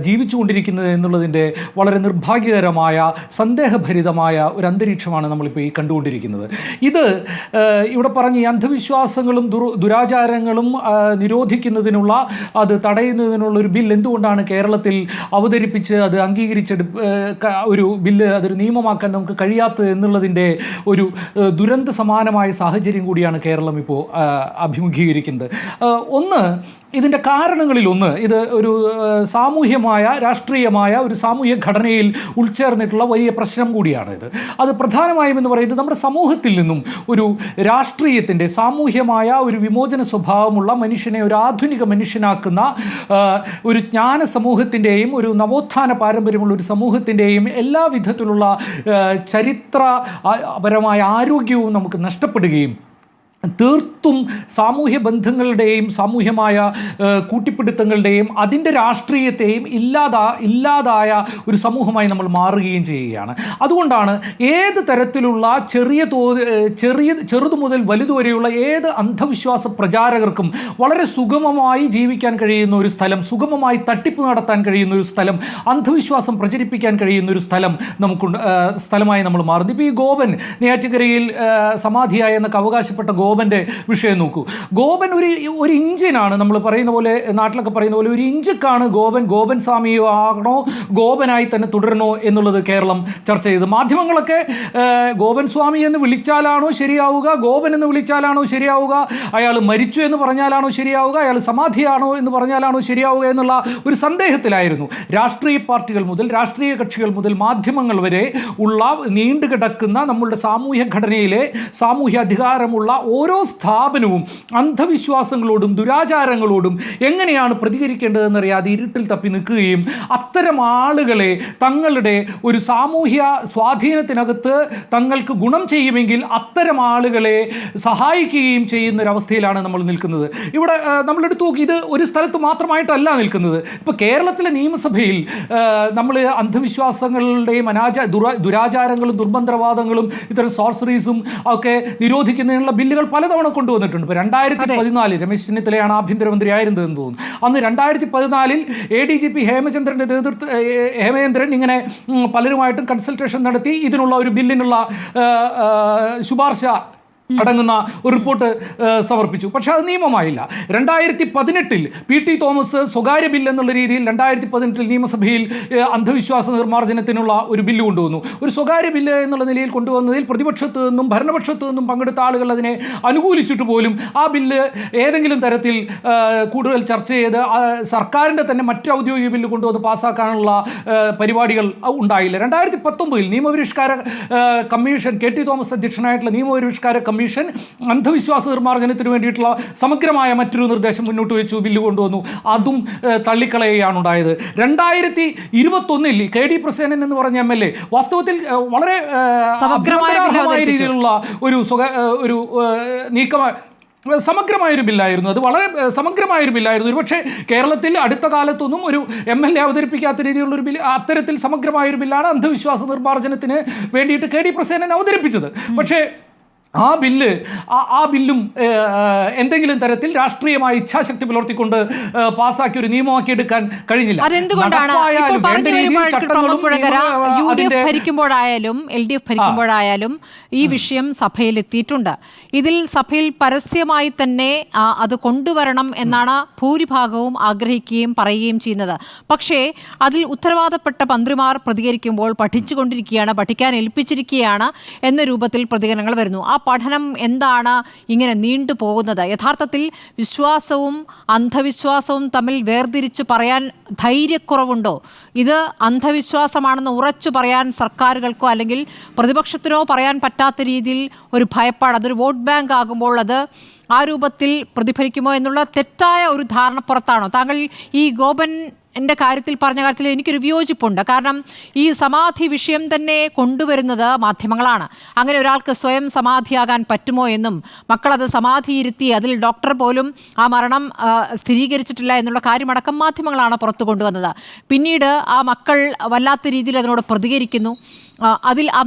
ജീവിച്ചുകൊണ്ടിരിക്കുന്നത് എന്നുള്ളതിൻ്റെ വളരെ നിർഭാഗ്യകരമായ, സന്ദേഹഭരിതമായ ഒരു അന്തരീക്ഷമാണ് നമ്മളിപ്പോൾ ഈ കണ്ടുകൊണ്ടിരിക്കുന്നത്. ഇത് ഇവിടെ പറഞ്ഞ ഈ അന്ധവിശ്വാസങ്ങളും ദുരാചാരങ്ങളും നിരോധിക്കുന്നതിനുള്ള, അത് തടയുന്നതിനുള്ള ഒരു ബിൽ എന്തുകൊണ്ടാണ് കേരളത്തിൽ അവതരിപ്പിച്ച് അത് ഒരു ബില്ല്, അതൊരു നിയമമാക്കാൻ നമുക്ക് കഴിയാത്തത് എന്നുള്ളതിൻ്റെ ഒരു ദുരന്ത സമാനമായ സാഹചര്യം കൂടിയാണ് കേരളം ഇപ്പോൾ അഭിമുഖീകരിക്കുന്നത്. ഇതിൻ്റെ കാരണങ്ങളിലൊന്ന്, ഇത് ഒരു സാമൂഹ്യമായ, രാഷ്ട്രീയമായ ഒരു സാമൂഹ്യ ഘടനയിൽ ഉൾച്ചേർന്നിട്ടുള്ള വലിയ പ്രശ്നം കൂടിയാണിത്. അത് പ്രധാനമായും എന്ന് പറയുന്നത് നമ്മുടെ സമൂഹത്തിൽ നിന്നും ഒരു രാഷ്ട്രീയത്തിൻ്റെ, സാമൂഹ്യമായ ഒരു വിമോചന സ്വഭാവമുള്ള മനുഷ്യനെ ഒരു ആധുനിക മനുഷ്യനാക്കുന്ന ഒരു ജ്ഞാന സമൂഹത്തിൻ്റെയും ഒരു നവോത്ഥാന പാരമ്പര്യമുള്ള ഒരു സമൂഹത്തിൻ്റെയും എല്ലാ വിധത്തിലുള്ള ചരിത്രപരമായ ആരോഗ്യവും നമുക്ക് നഷ്ടപ്പെടുകയും തീർത്തും സാമൂഹ്യ ബന്ധങ്ങളുടെയും സാമൂഹ്യമായ കൂട്ടിപ്പിടുത്തങ്ങളുടെയും അതിൻ്റെ രാഷ്ട്രീയത്തെയും ഇല്ലാതായ ഒരു സമൂഹമായി നമ്മൾ മാറുകയും ചെയ്യുകയാണ്. അതുകൊണ്ടാണ് ഏത് തരത്തിലുള്ള ചെറുതു മുതൽ വലുതുവരെയുള്ള ഏത് അന്ധവിശ്വാസ പ്രചാരകർക്കും വളരെ സുഗമമായി ജീവിക്കാൻ കഴിയുന്ന ഒരു സ്ഥലം, സുഗമമായി തട്ടിപ്പ് നടത്താൻ കഴിയുന്ന ഒരു സ്ഥലം, അന്ധവിശ്വാസം പ്രചരിപ്പിക്കാൻ കഴിയുന്ന ഒരു സ്ഥലമായി നമ്മൾ മാറുന്നു. ഇപ്പോൾ ഈ നെയ്യാറ്റിൻകരയിൽ സമാധിയായ എന്നൊക്കെ അവകാശപ്പെട്ട ഗോപൻ്റെ വിഷയം നോക്കൂ. ഗോപൻ ഒരു ഇഞ്ചിനാണ്, നമ്മൾ പറയുന്ന പോലെ, നാട്ടിലൊക്കെ പറയുന്ന പോലെ ഒരു ഇഞ്ചക്കാണ് ഗോപൻ സ്വാമിയോ ആകണോ, ഗോപനായി തന്നെ തുടരണോ എന്നുള്ളത് കേരളം ചർച്ച ചെയ്ത്. മാധ്യമങ്ങളൊക്കെ ഗോപൻ സ്വാമി എന്ന് വിളിച്ചാലാണോ ശരിയാവുക, ഗോപൻ എന്ന് വിളിച്ചാലാണോ ശരിയാവുക, അയാൾ മരിച്ചു എന്ന് പറഞ്ഞാലാണോ ശരിയാവുക, അയാൾ സമാധിയാണോ എന്ന് പറഞ്ഞാലാണോ ശരിയാവുക എന്നുള്ള ഒരു സന്ദേഹത്തിലായിരുന്നു രാഷ്ട്രീയ പാർട്ടികൾ മുതൽ രാഷ്ട്രീയ കക്ഷികൾ മുതൽ മാധ്യമങ്ങൾ വരെ ഉള്ള നീണ്ടുകിടക്കുന്ന നമ്മളുടെ സാമൂഹ്യ ഘടനയിലെ സാമൂഹ്യ അധികാരമുള്ള ഓരോ സ്ഥാപനവും അന്ധവിശ്വാസങ്ങളോടും ദുരാചാരങ്ങളോടും എങ്ങനെയാണ് പ്രതികരിക്കേണ്ടതെന്നറിയാതെ ഇരുട്ടിൽ തപ്പി നിൽക്കുകയും അത്തരം ആളുകളെ തങ്ങളുടെ ഒരു സാമൂഹ്യ സ്വാധീനത്തിനകത്ത് തങ്ങൾക്ക് ഗുണം ചെയ്യുമെങ്കിൽ അത്തരം ആളുകളെ സഹായിക്കുകയും ചെയ്യുന്നൊരവസ്ഥയിലാണ് നമ്മൾ നിൽക്കുന്നത്. ഇവിടെ നമ്മളെടുത്ത് നോക്കി, ഇത് ഒരു സ്ഥലത്ത് മാത്രമായിട്ടല്ല നിൽക്കുന്നത്. ഇപ്പോൾ കേരളത്തിലെ നിയമസഭയിൽ നമ്മൾ അന്ധവിശ്വാസങ്ങളുടെയും ദുരാചാരങ്ങളും ദുർമന്ത്രവാദങ്ങളും ഇത്തരം സോർസറീസും ഒക്കെ നിരോധിക്കുന്നതിനുള്ള ബില്ലുകൾ പലതവണ കൊണ്ടുവന്നിട്ടുണ്ട്. ഇപ്പോൾ 2014 രമേശ് ചെന്നിത്തലയാണ് ആഭ്യന്തരമന്ത്രി ആയിരുന്നതെന്ന് തോന്നുന്നു. അന്ന് 2014 ADGP ഹേമചന്ദ്രൻ ഇങ്ങനെ പലരുമായിട്ടും കൺസൾട്ടേഷൻ നടത്തി ഇതിനുള്ള ഒരു ബില്ലിനുള്ള ശുപാർശ അടങ്ങുന്ന ഒരു റിപ്പോർട്ട് സമർപ്പിച്ചു. പക്ഷേ അത് നിയമമായില്ല. 2018 PT തോമസ് സ്വകാര്യ ബില്ല് എന്നുള്ള രീതിയിൽ 2018 നിയമസഭയിൽ അന്ധവിശ്വാസ നിർമ്മാർജ്ജനത്തിനുള്ള ഒരു ബില്ല് കൊണ്ടുവന്നു. ഒരു സ്വകാര്യ ബില്ല് എന്നുള്ള നിലയിൽ കൊണ്ടുവന്നതിൽ പ്രതിപക്ഷത്തു നിന്നും ഭരണപക്ഷത്തു നിന്നും പങ്കെടുത്ത ആളുകൾ അതിനെ അനുകൂലിച്ചിട്ട് പോലും ആ ബില്ല് ഏതെങ്കിലും തരത്തിൽ കൂടുതൽ ചർച്ച ചെയ്ത് സർക്കാരിൻ്റെ തന്നെ മറ്റ് ഔദ്യോഗിക ബില്ല് കൊണ്ടുവന്ന് പാസ്സാക്കാനുള്ള പരിപാടികൾ ഉണ്ടായില്ല. 2019 നിയമപരിഷ്കാര കമ്മീഷൻ, KT തോമസ് അധ്യക്ഷനായിട്ടുള്ള നിയമപരിഷ്കാര കമ്മീഷൻ അന്ധവിശ്വാസ നിർമ്മാർജ്ജനത്തിന് വേണ്ടിയിട്ടുള്ള സമഗ്രമായ മറ്റൊരു നിർദ്ദേശം മുന്നോട്ട് വെച്ചു, ബില്ല് കൊണ്ടുവന്നു. അതും തള്ളിക്കളയുകയാണ് ഉണ്ടായത്. 2021 KD പ്രസേനൻ എന്ന് പറഞ്ഞ MLA വാസ്തവത്തിൽ വളരെ സമഗ്രമായ രീതിയിലുള്ള ഒരു നീക്കമായി സമഗ്രമായൊരു ബില്ലായിരുന്നു. അത് വളരെ സമഗ്രമായൊരു ബില്ലായിരുന്നു. ഒരുപക്ഷെ കേരളത്തിൽ അടുത്ത കാലത്തൊന്നും ഒരു MLA അവതരിപ്പിക്കാത്ത രീതിയിലുള്ളൊരു ബില്ല്, അത്തരത്തിൽ സമഗ്രമായൊരു ബില്ലാണ് അന്ധവിശ്വാസ നിർമ്മാർജ്ജനത്തിന് വേണ്ടിയിട്ട് KD പ്രസേനൻ അവതരിപ്പിച്ചത്. പക്ഷേ ആ ബില്ലും എന്തെങ്കിലും തരത്തിൽ രാഷ്ട്രീയമായ ഇച്ഛാശക്തി പുലർത്തിക്കൊണ്ട് പാസ്സാക്കി ഒരു നിയമമാക്കി എടുക്കാൻ കഴിഞ്ഞില്ല. അതെന്തുകൊണ്ടാണ്? UDF ഭരിക്കുമ്പോഴായാലും LDF ഭരിക്കുമ്പോഴായാലും ഈ വിഷയം സഭയിൽ എത്തിയിട്ടുണ്ട്. ഇതിൽ സഭയിൽ പരസ്യമായി തന്നെ അത് കൊണ്ടുവരണം എന്നാണ് ഭൂരിഭാഗവും ആഗ്രഹിക്കുകയും പറയുകയും ചെയ്യുന്നത്. പക്ഷേ അതിൽ ഉത്തരവാദപ്പെട്ട മന്ത്രിമാർ പ്രതികരിക്കുമ്പോൾ പഠിച്ചുകൊണ്ടിരിക്കുകയാണ്, പഠിക്കാൻ ഏൽപ്പിച്ചിരിക്കുകയാണ് എന്ന രൂപത്തിൽ പ്രതികരണങ്ങൾ വരുന്നു. ആ പഠനം എന്താണ് ഇങ്ങനെ നീണ്ടു പോകുന്നത്? യഥാർത്ഥത്തിൽ വിശ്വാസവും അന്ധവിശ്വാസവും തമ്മിൽ വേർതിരിച്ച് പറയാൻ ധൈര്യക്കുറവുണ്ടോ? ഇത് അന്ധവിശ്വാസമാണെന്ന് ഉറച്ചു പറയാൻ സർക്കാരുകൾക്കോ അല്ലെങ്കിൽ പ്രതിപക്ഷത്തിനോ പറയാൻ പറ്റാത്ത രീതിയിൽ ഒരു ഭയപ്പാട്, അതൊരു വോട്ട് ബാങ്ക് ആകുമ്പോൾ അത് ആ രൂപത്തിൽ പ്രതിഫലിക്കുമോ എന്നുള്ള തെറ്റായ ഒരു ധാരണപ്പുറത്താണോ താങ്കൾ ഈ ഗോപൻ്റെ പറഞ്ഞ കാര്യത്തിൽ എനിക്കൊരു വിയോജിപ്പുണ്ട്. കാരണം ഈ സമാധി വിഷയം തന്നെ കൊണ്ടുവരുന്നത് മാധ്യമങ്ങളാണ്. അങ്ങനെ ഒരാൾക്ക് സ്വയം സമാധിയാകാൻ പറ്റുമോ എന്നും മക്കളത് സമാധിയിരുത്തി അതിൽ ഡോക്ടർ പോലും ആ മരണം സ്ഥിരീകരിച്ചിട്ടില്ല എന്നുള്ള കാര്യമടക്കം മാധ്യമങ്ങളാണ് പുറത്തു കൊണ്ടുവന്നത്. പിന്നീട് ആ മക്കൾ വല്ലാത്ത രീതിയിൽ അതിനോട് പ്രതികരിക്കുന്നു. അതിൽ ആ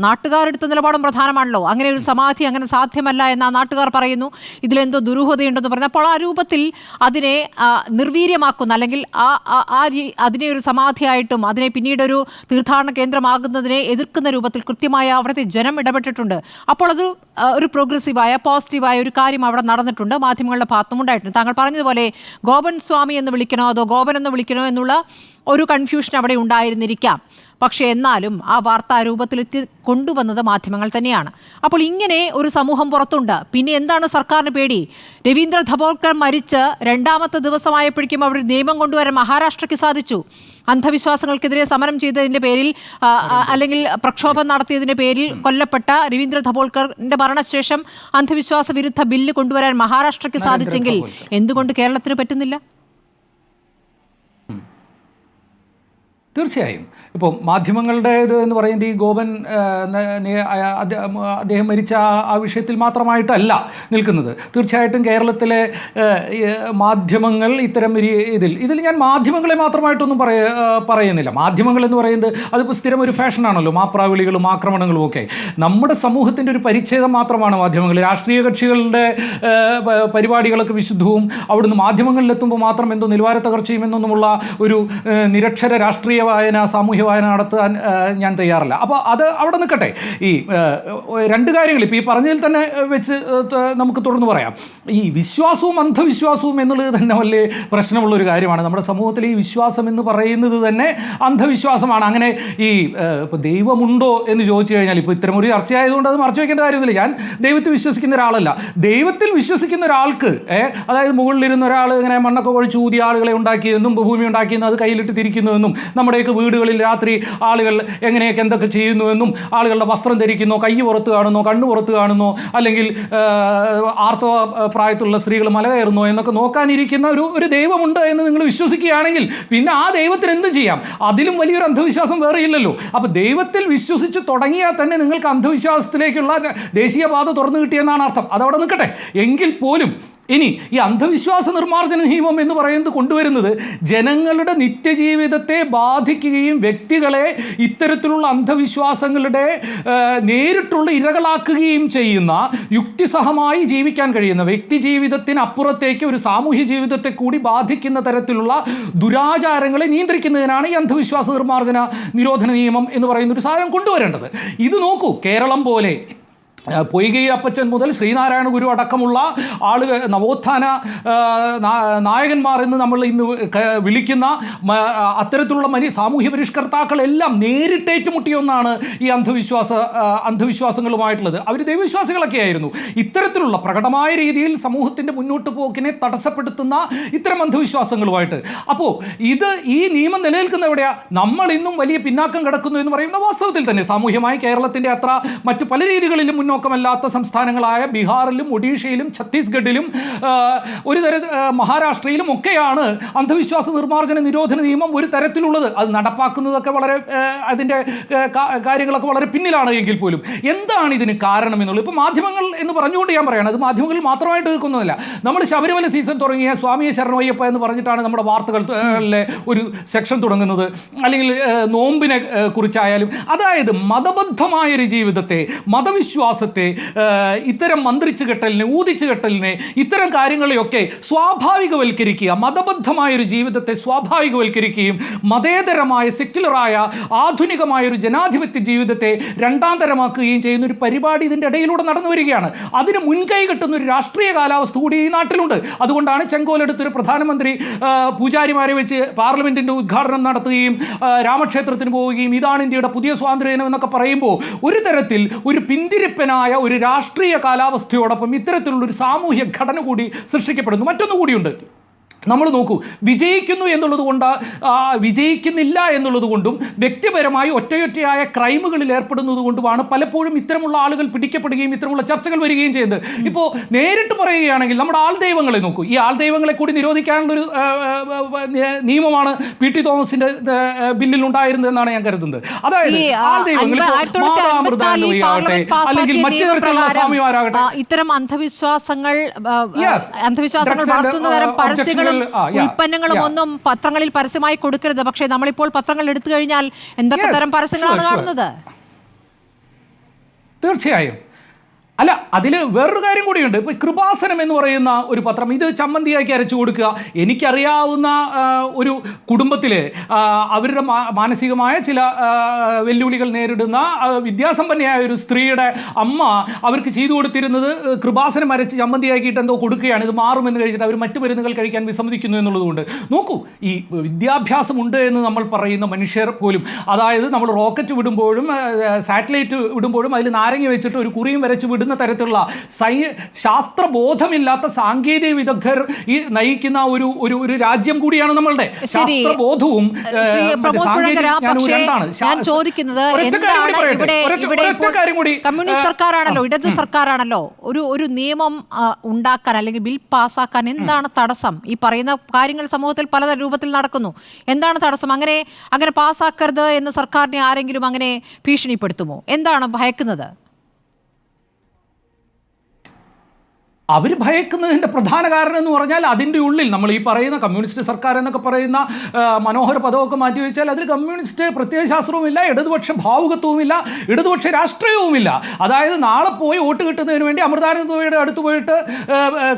നാട്ടുകാരെടുത്ത നിലപാടും പ്രധാനമാണല്ലോ. അങ്ങനെ ഒരു സമാധി അങ്ങനെ സാധ്യമല്ല എന്ന് ആ നാട്ടുകാർ പറയുന്നു. ഇതിലെന്തോ ദുരൂഹതയുണ്ടെന്ന് പറഞ്ഞു. അപ്പോൾ ആ രൂപത്തിൽ അതിനെ നിർവീര്യമാക്കുന്ന അല്ലെങ്കിൽ അതിനെ ഒരു സമാധിയായിട്ടും അതിനെ പിന്നീട് ഒരു തീർത്ഥാടന കേന്ദ്രമാകുന്നതിനെ എതിർക്കുന്ന രൂപത്തിൽ കൃത്യമായ അവിടുത്തെ ജനം ഇടപെട്ടിട്ടുണ്ട്. അപ്പോൾ അത് ഒരു പ്രോഗ്രസീവായ പോസിറ്റീവായ ഒരു കാര്യം അവിടെ നടന്നിട്ടുണ്ട്, മാധ്യമങ്ങളുടെ ഭാഗത്തും ഉണ്ടായിട്ടുണ്ട്. താങ്കൾ പറഞ്ഞതുപോലെ ഗോപൻ സ്വാമി എന്ന് വിളിക്കണോ അതോ ഗോപൻ എന്ന് വിളിക്കണോ എന്നുള്ള ഒരു കൺഫ്യൂഷൻ അവിടെ ഉണ്ടായിരുന്നിരിക്കാം. പക്ഷേ എന്നാലും ആ വാർത്താ രൂപത്തിലെത്തി കൊണ്ടുവന്നത് മാധ്യമങ്ങൾ തന്നെയാണ്. അപ്പോൾ ഇങ്ങനെ ഒരു സമൂഹം പുറത്തുണ്ട്. പിന്നെ എന്താണ് സർക്കാരിന് പേടി? രവീന്ദ്ര ധബോൾക്കർ മരിച്ച് 2ാമത്തെ ദിവസമായപ്പോഴേക്കും അവിടെ നിയമം കൊണ്ടുവരാൻ മഹാരാഷ്ട്രയ്ക്ക് സാധിച്ചു. അന്ധവിശ്വാസങ്ങൾക്കെതിരെ സമരം ചെയ്തതിൻ്റെ പേരിൽ അല്ലെങ്കിൽ പ്രക്ഷോഭം നടത്തിയതിൻ്റെ പേരിൽ കൊല്ലപ്പെട്ട രവീന്ദ്ര ധബോൾക്കറിൻ്റെ മരണശേഷം അന്ധവിശ്വാസ വിരുദ്ധ ബില്ല് കൊണ്ടുവരാൻ മഹാരാഷ്ട്രയ്ക്ക് സാധിച്ചെങ്കിൽ എന്തുകൊണ്ട് കേരളത്തിന് പറ്റുന്നില്ല? തീർച്ചയായും ഇപ്പോൾ മാധ്യമങ്ങളുടെ ഇത് എന്ന് പറയുന്നത് ഈ ഗോപൻ അദ്ദേഹം മരിച്ച ആ വിഷയത്തിൽ മാത്രമായിട്ടല്ല നിൽക്കുന്നത്. തീർച്ചയായിട്ടും കേരളത്തിലെ മാധ്യമങ്ങൾ ഇത്തരം ഇതിൽ ഞാൻ മാധ്യമങ്ങളെ മാത്രമായിട്ടൊന്നും പറയുന്നില്ല. മാധ്യമങ്ങൾ എന്ന് പറയുന്നത് അതിപ്പോൾ സ്ഥിരം ഒരു ഫാഷനാണല്ലോ, മാപ്രാവിളികളും ആക്രമണങ്ങളും ഒക്കെ. നമ്മുടെ സമൂഹത്തിൻ്റെ ഒരു പരിച്ഛേദം മാത്രമാണ് മാധ്യമങ്ങൾ. രാഷ്ട്രീയ കക്ഷികളുടെ പരിപാടികളൊക്കെ വിശുദ്ധവും അവിടുന്ന് മാധ്യമങ്ങളിലെത്തുമ്പോൾ മാത്രം എന്തോ നിലവാര തകർച്ചയും എന്നൊന്നുമുള്ള ഒരു നിരക്ഷര രാഷ്ട്രീയ സാമൂഹ്യ വായന നടത്താൻ ഞാൻ തയ്യാറല്ല. അപ്പോൾ അത് അവിടെ നിൽക്കട്ടെ. ഈ രണ്ട് കാര്യങ്ങൾ ഇപ്പോൾ ഈ പറഞ്ഞതിൽ തന്നെ വെച്ച് നമുക്ക് തുടർന്ന് പറയാം. ഈ വിശ്വാസവും അന്ധവിശ്വാസവും എന്നുള്ളത് തന്നെ വലിയ പ്രശ്നമുള്ളൊരു കാര്യമാണ്. നമ്മുടെ സമൂഹത്തിൽ ഈ വിശ്വാസം എന്ന് പറയുന്നത് തന്നെ അന്ധവിശ്വാസമാണ്. അങ്ങനെ ഈ ഇപ്പോൾ ദൈവമുണ്ടോ എന്ന് ചോദിച്ചു കഴിഞ്ഞാൽ, ഇപ്പോൾ ഇത്തരം ഒരു ചർച്ചയായതുകൊണ്ട് അത് മറച്ചു വയ്ക്കേണ്ട കാര്യമൊന്നുമില്ല. ഞാൻ ദൈവത്തിൽ വിശ്വസിക്കുന്ന ഒരാളല്ല. ദൈവത്തിൽ വിശ്വസിക്കുന്ന ഒരാൾക്ക് അതായത് മുകളിലിരുന്ന ഒരാൾ ഇങ്ങനെ മണ്ണൊക്കെ ഒഴിച്ച് ഊതി ആളുകളെ ഉണ്ടാക്കിയെന്നും ഭൂമി ഉണ്ടാക്കിയെന്നും അത് കയ്യിലിട്ട് തിരിക്കുന്നുവെന്നും നമ്മുടെയൊക്കെ വീടുകളിൽ രാത്രി ആളുകൾ എങ്ങനെയൊക്കെ എന്തൊക്കെ ചെയ്യുന്നുവെന്നും ആളുകളുടെ വസ്ത്രം ധരിക്കുന്നോ, കൈ പുറത്ത് കാണുന്നോ, കണ്ണ് പുറത്ത് കാണുന്നോ, അല്ലെങ്കിൽ ആർത്തവ പ്രായത്തിലുള്ള സ്ത്രീകൾ മല കയറുന്നോ എന്നൊക്കെ നോക്കാനിരിക്കുന്ന ഒരു ദൈവമുണ്ട് എന്ന് നിങ്ങൾ വിശ്വസിക്കുകയാണെങ്കിൽ പിന്നെ ആ ദൈവത്തിന് എന്ത് ചെയ്യാം? അതിലും വലിയൊരു അന്ധവിശ്വാസം വേറെ ഇല്ലല്ലോ. അപ്പോൾ ദൈവത്തിൽ വിശ്വസിച്ച് തുടങ്ങിയാൽ തന്നെ നിങ്ങൾക്ക് അന്ധവിശ്വാസത്തിലേക്കുള്ള ദേശീയപാത തുറന്നു കിട്ടിയെന്നാണ് അർത്ഥം. അതവിടെ നിൽക്കട്ടെ. എങ്കിൽ പോലും ഇനി ഈ അന്ധവിശ്വാസ നിർമ്മാർജ്ജന നിയമം എന്ന് പറയുന്നത് കൊണ്ടുവരുന്നത് ജനങ്ങളുടെ നിത്യജീവിതത്തെ ബാധിക്കുകയും വ്യക്തികളെ ഇത്തരത്തിലുള്ള അന്ധവിശ്വാസങ്ങളുടെ നേരിട്ടുള്ള ഇരകളാക്കുകയും ചെയ്യുന്ന, യുക്തിസഹമായി ജീവിക്കാൻ കഴിയുന്ന, വ്യക്തി ജീവിതത്തിന് അപ്പുറത്തേക്ക് ഒരു സാമൂഹ്യ ജീവിതത്തെ കൂടി ബാധിക്കുന്ന തരത്തിലുള്ള ദുരാചാരങ്ങളെ നിയന്ത്രിക്കുന്നതിനാണ് ഈ അന്ധവിശ്വാസ നിർമ്മാർജ്ജന നിരോധന നിയമം എന്ന് പറയുന്ന ഒരു സാധനം കൊണ്ടുവരേണ്ടത്. ഇത് നോക്കൂ, കേരളം പോലെ പൊയ്കൈ അപ്പച്ചൻ മുതൽ ശ്രീനാരായണ ഗുരു അടക്കമുള്ള ആളുകൾ, നവോത്ഥാന നായകന്മാർ എന്ന് നമ്മൾ ഇന്ന് വിളിക്കുന്ന അത്തരത്തിലുള്ള സാമൂഹ്യ പരിഷ്കർത്താക്കളെല്ലാം നേരിട്ടേറ്റുമുട്ടിയ ഒന്നാണ് ഈ അന്ധവിശ്വാസങ്ങളുമായിട്ടുള്ളത്. അവർ ദൈവവിശ്വാസികളൊക്കെ ആയിരുന്നു. ഇത്തരത്തിലുള്ള പ്രകടമായ രീതിയിൽ സമൂഹത്തിൻ്റെ മുന്നോട്ട് പോക്കിനെ തടസ്സപ്പെടുത്തുന്ന ഇത്തരം അന്ധവിശ്വാസങ്ങളുമായിട്ട്. അപ്പോൾ ഈ നിയമം നിലനിൽക്കുന്ന എവിടെയാണ്? നമ്മൾ ഇന്നും വലിയ പിന്നാക്കം കിടക്കുന്നു എന്ന് പറയുന്ന വാസ്തവത്തിൽ തന്നെ സാമൂഹ്യമായി കേരളത്തിൻ്റെ അത്ര മറ്റു പല രീതികളിലും മുന്നോക്കമല്ലാത്ത സംസ്ഥാനങ്ങളായ ബീഹാറിലും ഒഡീഷയിലും ഛത്തീസ്ഗഡിലും ഒരു മഹാരാഷ്ട്രയിലും ഒക്കെയാണ് അന്ധവിശ്വാസ നിർമ്മാർജ്ജന നിരോധന നിയമം ഒരു തരത്തിലുള്ളത്. അത് നടപ്പാക്കുന്നതൊക്കെ വളരെ അതിൻ്റെ കാര്യങ്ങളൊക്കെ വളരെ പിന്നിലാണ്. എങ്കിൽ പോലും എന്താണ് ഇതിന് കാരണം എന്നുള്ളത് ഇപ്പോൾ മാധ്യമങ്ങൾ എന്ന് പറഞ്ഞുകൊണ്ട് ഞാൻ പറയുകയാണ്. അത് മാധ്യമങ്ങളിൽ മാത്രമായിട്ട് നിൽക്കുന്നതല്ല. നമ്മൾ ശബരിമല സീസൺ തുടങ്ങിയ സ്വാമിയെ ശരണമയ്യപ്പ എന്ന് പറഞ്ഞിട്ടാണ് നമ്മുടെ വാർത്തകളിലെ ഒരു സെക്ഷൻ തുടങ്ങുന്നത്. അല്ലെങ്കിൽ നോമ്പിനെ കുറിച്ചായാലും, അതായത് മതബദ്ധമായൊരു ജീവിതത്തെ, മതവിശ്വാസത്തെ, ഇത്തരം മന്ത്രിച്ചു കെട്ടലിനെ, ഊതിച്ചു കെട്ടലിനെ, ഇത്തരം കാര്യങ്ങളെയൊക്കെ സ്വാഭാവികവൽക്കരിക്കുക, മതബദ്ധമായൊരു ജീവിതത്തെ സ്വാഭാവികവൽക്കരിക്കുകയും മതേതരമായ, സെക്യുലറായ, ആധുനികമായൊരു ജനാധിപത്യ ജീവിതത്തെ രണ്ടാം തരമാക്കുകയും ചെയ്യുന്ന ഒരു പരിപാടി ഇതിൻ്റെ ഇടയിലൂടെ നടന്നു വരികയാണ്. അതിന് മുൻകൈ കിട്ടുന്ന ഒരു രാഷ്ട്രീയ കാലാവസ്ഥ കൂടി ഈ നാട്ടിലുണ്ട്. അതുകൊണ്ടാണ് ചെങ്കോലെടുത്തൊരു പ്രധാനമന്ത്രി പൂജാരിമാരെ വെച്ച് പാർലമെൻറ്റിൻ്റെ ഉദ്ഘാടനം നടത്തുകയും രാമക്ഷേത്രത്തിന് പോവുകയും ഇതാണ് ഇന്ത്യയുടെ പുതിയ സ്വാതന്ത്ര്യം എന്നൊക്കെ പറയുമ്പോൾ ഒരു തരത്തിൽ ഒരു പിന്തിരിപ്പനായ ഒരു രാഷ്ട്രീയ കാലാവസ്ഥയോടൊപ്പം ഇത്തരത്തിലുള്ളൊരു സാമൂഹ്യ ഘടന കൂടി സൃഷ്ടിക്കപ്പെടുന്നു. മറ്റൊന്നു കൂടിയുണ്ട്. നമ്മൾ നോക്കൂ, വിജയിക്കുന്നു എന്നുള്ളത് കൊണ്ട്, വിജയിക്കുന്നില്ല എന്നുള്ളത് കൊണ്ടും വ്യക്തിപരമായി ഒറ്റയൊറ്റയായ ക്രൈമുകളിൽ ഏർപ്പെടുന്നത് കൊണ്ടുമാണ് പലപ്പോഴും ഇത്തരമുള്ള ആളുകൾ പിടിക്കപ്പെടുകയും ഇത്തരമുള്ള ചർച്ചകൾ വരികയും ചെയ്യുന്നത്. ഇപ്പോൾ നേരിട്ട് പറയുകയാണെങ്കിൽ നമ്മുടെ ആൾദൈവങ്ങളെ നോക്കൂ. ഈ ആൾദൈവങ്ങളെ കൂടി നിരോധിക്കാനുള്ളൊരു നിയമമാണ് പി ടി തോമസിന്റെ ബില്ലിൽ ഉണ്ടായിരുന്നതെന്നാണ് ഞാൻ കരുതുന്നത്. അതായത് ആൾദൈവങ്ങൾ അല്ലെങ്കിൽ മറ്റു തരത്തിലുള്ള സ്വാമിമാരാകട്ടെ, ഇത്തരം അന്ധവിശ്വാസങ്ങൾ വളർത്തുന്ന തരം പരസ്യങ്ങളും ഉൽപ്പന്നങ്ങളും ഒന്നും പത്രങ്ങളിൽ പരസ്യമായി കൊടുക്കരുത്. പക്ഷേ നമ്മളിപ്പോൾ പത്രങ്ങൾ എടുത്തു കഴിഞ്ഞാൽ എന്തൊക്കെ തരം പരസ്യങ്ങളാണ് കാണുന്നത്? തീർച്ചയായും. അല്ല, അതിൽ വേറൊരു കാര്യം കൂടിയുണ്ട്. ഇപ്പോൾ കൃപാസനം എന്ന് പറയുന്ന ഒരു പത്രം, ഇത് ചമ്മന്തിയാക്കി അരച്ചു കൊടുക്കുക. എനിക്കറിയാവുന്ന ഒരു കുടുംബത്തിൽ അവരുടെ മാനസികമായ ചില വെല്ലുവിളികൾ നേരിടുന്ന വിദ്യാസമ്പന്നയായ ഒരു സ്ത്രീയുടെ അമ്മ അവർക്ക് ചെയ്തു കൊടുത്തിരുന്നത് കൃപാസനം അരച്ച് ചമ്മന്തിയാക്കിയിട്ട് എന്തോ കൊടുക്കുകയാണ്. ഇത് മാറുമെന്ന് കഴിച്ചിട്ട് അവർ മറ്റു മരുന്നുകൾ കഴിക്കാൻ വിസമ്മതിക്കുന്നു എന്നുള്ളതുകൊണ്ട് നോക്കൂ, ഈ വിദ്യാഭ്യാസമുണ്ട് എന്ന് നമ്മൾ പറയുന്ന മനുഷ്യർ പോലും, അതായത് നമ്മൾ റോക്കറ്റ് വിടുമ്പോഴും സാറ്റലൈറ്റ് വിടുമ്പോഴും അതിൽ നാരങ്ങ വെച്ചിട്ട് ഒരു കുറിയും വരച്ച് വിടുന്ന തരത്തിലുള്ള ശാസ്ത്രബോധമില്ലാത്ത സാങ്കേതിക വിദഗ്ധർ ഈ നയിക്കുന്ന ഒരു രാജ്യം കൂടിയാണ് നമ്മളുടെ. ശാസ്ത്രബോധവും കമ്മ്യൂണിസ്റ്റ് സർക്കാരാണല്ലോ, ഇടത് സർക്കാരാണല്ലോ, ഒരു നിയമം ഉണ്ടാക്കാൻ അല്ലെങ്കിൽ ബിൽ പാസ്സാക്കാൻ എന്താണ് തടസ്സം? ഈ പറയുന്ന കാര്യങ്ങൾ സമൂഹത്തിൽ പല രൂപത്തിൽ നടക്കുന്നു. എന്താണ് തടസ്സം? അങ്ങനെ പാസ്സാക്കരുത് എന്ന് സർക്കാരിനെ ആരെങ്കിലും അങ്ങനെ ഭീഷണിപ്പെടുത്തുമോ? എന്താണ് ഭയക്കുന്നത്? അവർ ഭയക്കുന്നതിൻ്റെ പ്രധാന കാരണം എന്ന് പറഞ്ഞാൽ അതിൻ്റെ ഉള്ളിൽ നമ്മൾ ഈ പറയുന്ന കമ്മ്യൂണിസ്റ്റ് സർക്കാർ എന്നൊക്കെ പറയുന്ന മനോഹര പദമൊക്കെ മാറ്റിവെച്ചാൽ അതിൽ കമ്മ്യൂണിസ്റ്റ് പ്രത്യയശാസ്ത്രവുമില്ല, ഇടതുപക്ഷ ഭാവുകത്വവുമില്ല, ഇടതുപക്ഷ രാഷ്ട്രീയവുമില്ല. അതായത് നാളെ പോയി വോട്ട് കിട്ടുന്നതിന് വേണ്ടി അമൃതാനന്ദയുടെ അടുത്ത് പോയിട്ട്